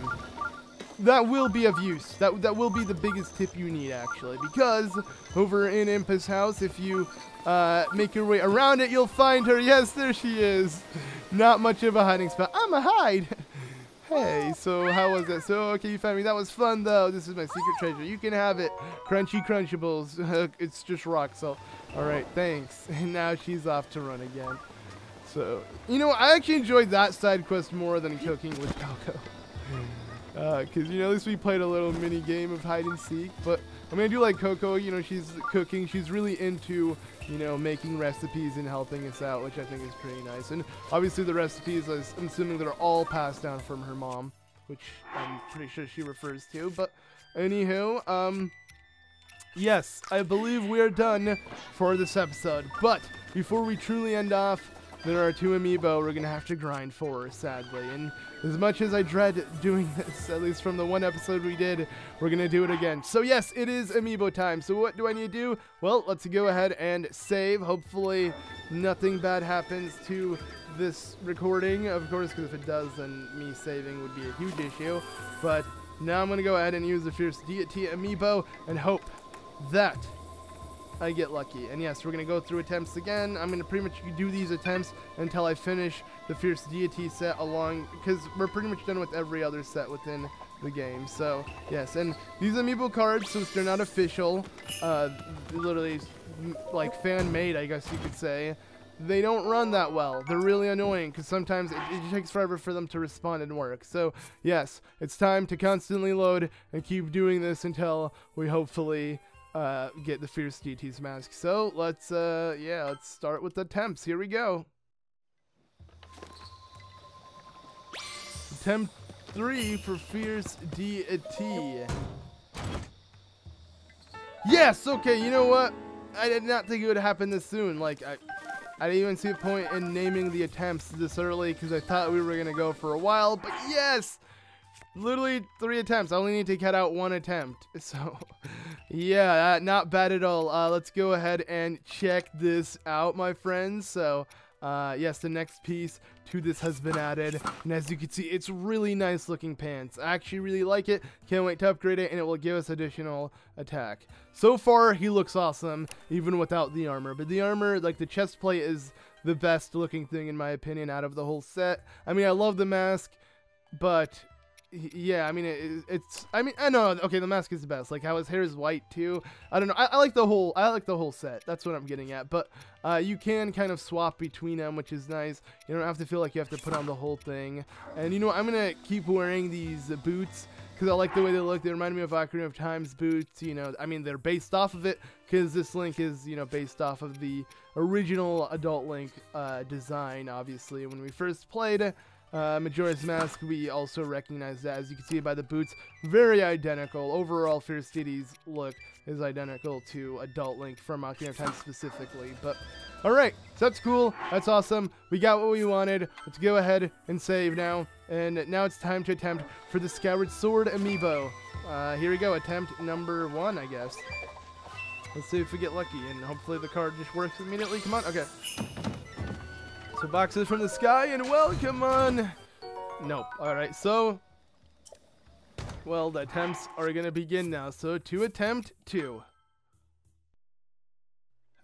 That will be of use. That will be the biggest tip you need, actually. Because over in Impa's house, if you make your way around it, you'll find her. Yes, there she is. Not much of a hiding spot. I'm a hide. Hey, so how was that? So, okay, you found me. That was fun, though. This is my secret treasure. You can have it. Crunchy Crunchables. It's just rock salt. All right, thanks. And now she's off to run again. So, you know, I actually enjoyed that side quest more than cooking with Koko. Because, you know, at least we played a little mini game of hide and seek. But I mean, I do like Koko. You know, she's cooking. She's really into, you know, making recipes and helping us out, which I think is pretty nice. And obviously the recipes, I'm assuming they're all passed down from her mom, which I'm pretty sure she refers to. But anywho, yes, I believe we are done for this episode. But before we truly end off, there are 2 amiibo we're going to have to grind for, sadly. And as much as I dread doing this, at least from the one episode we did, we're going to do it again. So yes, it is amiibo time. So what do I need to do? Well, let's go ahead and save. Hopefully nothing bad happens to this recording, of course, because if it does, then me saving would be a huge issue. But now I'm going to go ahead and use the Fierce Deity amiibo and hope that I get lucky. And yes, we're going to go through attempts again. I'm going to pretty much do these attempts until I finish the Fierce Deity set along, because we're pretty much done with every other set within the game. So yes, and these amiibo cards, since they're not official, literally like fan-made, I guess you could say, they don't run that well. They're really annoying because sometimes it takes forever for them to respond and work. So yes, it's time to constantly load and keep doing this until we hopefully get the Fierce Deity's mask. So let's let's start with the attempts. Here we go. Attempt 3 for Fierce DT. Yes, okay, you know what? I did not think it would happen this soon. Like, I didn't even see a point in naming the attempts this early because I thought we were going to go for a while. But yes! Literally 3 attempts. I only need to cut out 1 attempt. So, yeah, not bad at all. Let's go ahead and check this out, my friends. So, yes, the next piece to this has been added. And as you can see, it's really nice looking pants. I actually really like it. Can't wait to upgrade it, and it will give us additional attack. So far, he looks awesome, even without the armor. But the armor, like the chest plate, is the best looking thing, in my opinion, out of the whole set. I mean, I love the mask, but... yeah, I mean I know. Okay, the mask is the best. Like how his hair is white too. I don't know. I like the whole set. That's what I'm getting at. But you can kind of swap between them, which is nice. You don't have to feel like you have to put on the whole thing. And you know, I'm gonna keep wearing these boots because I like the way they look. They remind me of Ocarina of Time's boots. You know, I mean they're based off of it because this Link is, you know, based off of the original Adult Link design. Obviously, when we first played Majora's Mask, we also recognize that. As you can see by the boots, very identical. Overall, Fierce DT's look is identical to Adult Link from Ocarina of Time specifically. But, alright, so that's cool. That's awesome. We got what we wanted. Let's go ahead and save now. And now it's time to attempt for the Skyward Sword amiibo. Here we go, attempt number 1, I guess. Let's see if we get lucky, and hopefully the card just works immediately. Come on, okay. So boxes from the sky, and well, come on. Nope. Alright, so, well, the attempts are going to begin now. So to attempt 2.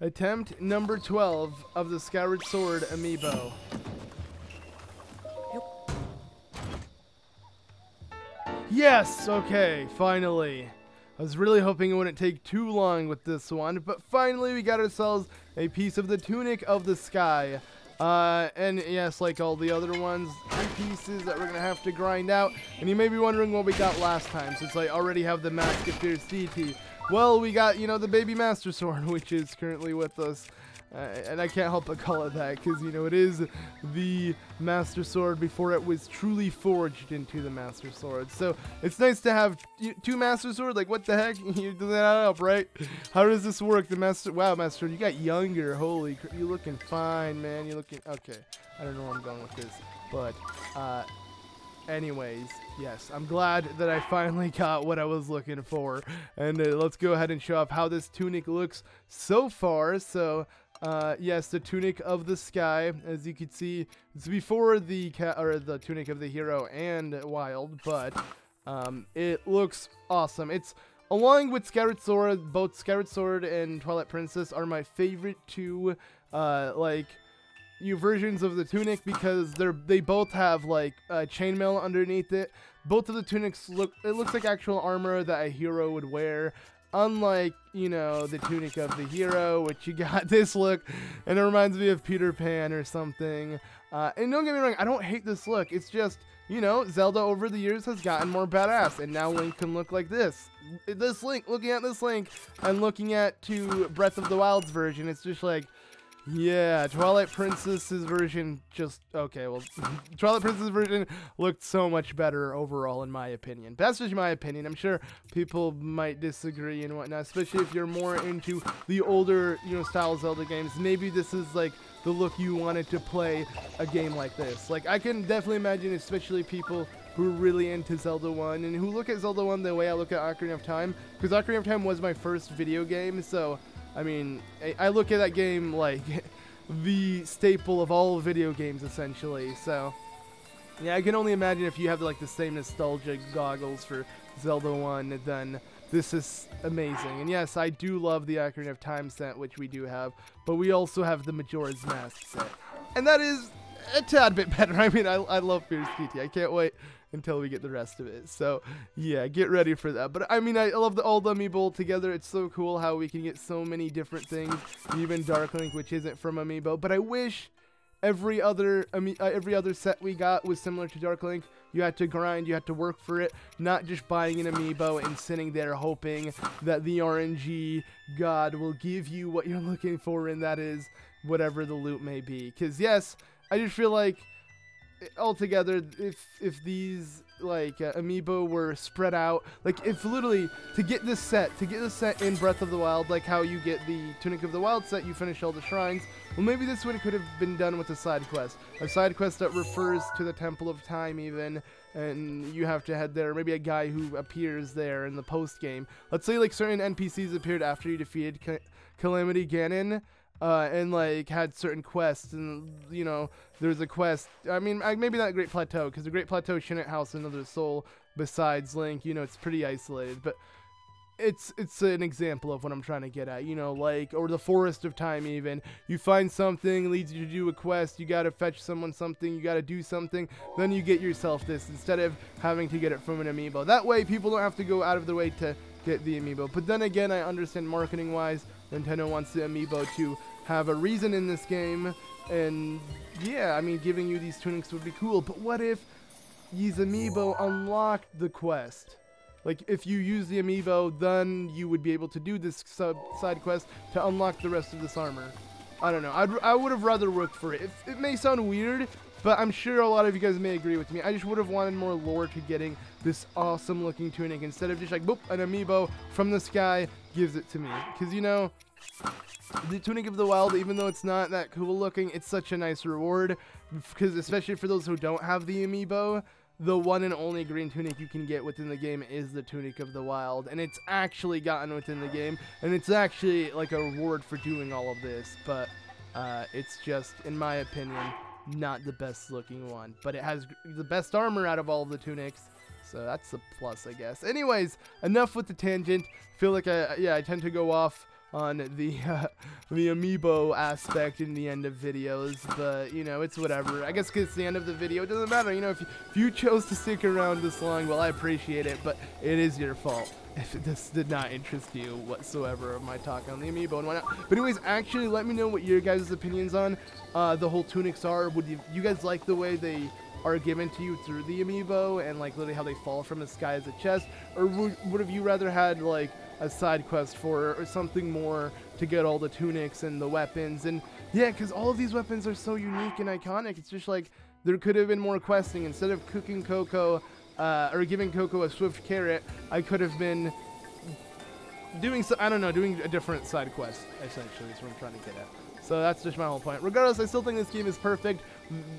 Attempt number 12 of the Skyward Sword amiibo. Yes! Okay, finally. I was really hoping it wouldn't take too long with this one, but finally we got ourselves a piece of the Tunic of the Sky. And yes, like all the other ones, 3 pieces that we're gonna have to grind out. And you may be wondering what we got last time, since I already have the Mask of Fierce DT. Well, we got, you know, the Baby Master Sword, which is currently with us. And I can't help but call it that, because, you know, it is the Master Sword before it was truly forged into the Master Sword. So, it's nice to have 2 Master Swords. Like, what the heck? You do that up, right? How does this work? The Master... Wow, Master Sword, you got younger. Holy... You're looking fine, man. You're looking... Okay. I don't know where I'm going with this. But, anyways, yes, I'm glad that I finally got what I was looking for. And let's go ahead and show off how this tunic looks so far. So... yes, the Tunic of the Sky, as you can see, it's before the Tunic of the Hero and Wild, but it looks awesome. It's along with Skyward Sword. Both Skyward Sword and Twilight Princess are my favorite 2 versions of the tunic, because they both have like chainmail underneath it. Both of the tunics looks like actual armor that a hero would wear. Unlike, you know, the Tunic of the Hero, which you got this look, and it reminds me of Peter Pan or something. And don't get me wrong, I don't hate this look. It's just, you know, Zelda over the years has gotten more badass, and now Link can look like this. Looking at this Link, and looking at Breath of the Wild's version, it's just like, yeah, Twilight Princess's version just... Okay, well, Twilight Princess's version looked so much better overall, in my opinion. That's just my opinion. I'm sure people might disagree and whatnot, especially if you're more into the older, you know, style Zelda games. Maybe this is, like, the look you wanted to play a game like this. Like, I can definitely imagine, especially people who are really into Zelda 1, and who look at Zelda 1 the way I look at Ocarina of Time, because Ocarina of Time was my first video game, so... I mean, I look at that game like the staple of all video games, essentially. So, yeah, I can only imagine if you have like the same nostalgic goggles for Zelda 1, then this is amazing. And yes, I do love the Ocarina of Time set, which we do have, but we also have the Majora's Mask set. And that is a tad bit better. I mean, I love Fierce DT. I can't wait until we get the rest of it. So, yeah, get ready for that. But, I mean, I love all the amiibo together. It's so cool how we can get so many different things. Even Dark Link, which isn't from amiibo. But I wish every other set we got was similar to Dark Link. You had to grind, you had to work for it, not just buying an amiibo and sitting there hoping that the RNG god will give you what you're looking for, and that is whatever the loot may be. Because, yes, I just feel like altogether, if these like amiibo were spread out, like if literally to get this set in Breath of the Wild, like how you get the Tunic of the Wild set, you finish all the shrines. Well, maybe this one could have been done with a side quest that refers to the Temple of Time even, and you have to head there. Maybe a guy who appears there in the post game. Let's say like certain NPCs appeared after you defeated Calamity Ganon. And like had certain quests, and you know there's a quest. I mean, maybe not Great Plateau, because the Great Plateau shouldn't house another soul besides Link. You know, it's pretty isolated, but it's an example of what I'm trying to get at. You know, like, or the Forest of Time even. You find something, leads you to do a quest. You gotta fetch someone something. You gotta do something. Then you get yourself this instead of having to get it from an amiibo. That way, people don't have to go out of their way to get the amiibo. But then again, I understand marketing-wise, Nintendo wants the amiibo to have a reason in this game, and yeah, I mean, giving you these tunics would be cool, but what if these amiibo unlocked the quest? Like, if you use the amiibo, then you would be able to do this side quest to unlock the rest of this armor. I don't know, I would have rather worked for it. It may sound weird, but I'm sure a lot of you guys may agree with me. I just would have wanted more lore to getting this awesome looking tunic, instead of just like, boop, an amiibo from the sky gives it to me. Because, you know, the Tunic of the Wild, even though it's not that cool looking, it's such a nice reward, because especially for those who don't have the amiibo, the one and only green tunic you can get within the game is the Tunic of the Wild, and it's actually gotten within the game, and it's actually like a reward for doing all of this, but it's just, in my opinion, not the best looking one, but it has the best armor out of all of the tunics, so that's a plus, I guess. Anyways, enough with the tangent. I feel like I tend to go off on the amiibo aspect in the end of videos, but you know, it's whatever. I guess because it's the end of the video, it doesn't matter. You know, if you chose to stick around this long, well, I appreciate it, but it is your fault if this did not interest you whatsoever of my talk on the amiibo and whatnot. But anyways, actually, let me know what your guys' opinions on the whole tunics are. Would you guys like the way they are given to you through the amiibo, and like literally how they fall from the sky as a chest, or would have you rather had like a side quest for or something more to get all the tunics and the weapons? And yeah, because all of these weapons are so unique and iconic, it's just like there could have been more questing. Instead of cooking Koko or giving Koko a swift carrot, I could have been doing doing a different side quest, essentially is what I'm trying to get at. So that's just my whole point. Regardless, I still think this game is perfect.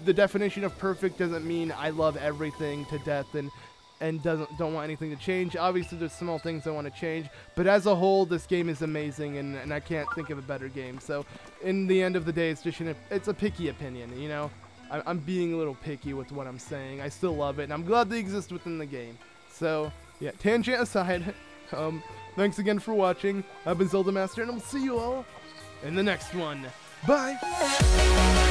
The definition of perfect doesn't mean I love everything to death and don't want anything to change. Obviously, there's small things I want to change, but as a whole, this game is amazing, and I can't think of a better game. So, in the end of the day, it's just it's a picky opinion, you know? I'm being a little picky with what I'm saying. I still love it, and I'm glad they exist within the game. So, yeah, tangent aside, thanks again for watching. I've been ZeldaMaster, and I'll see you all in the next one. Bye!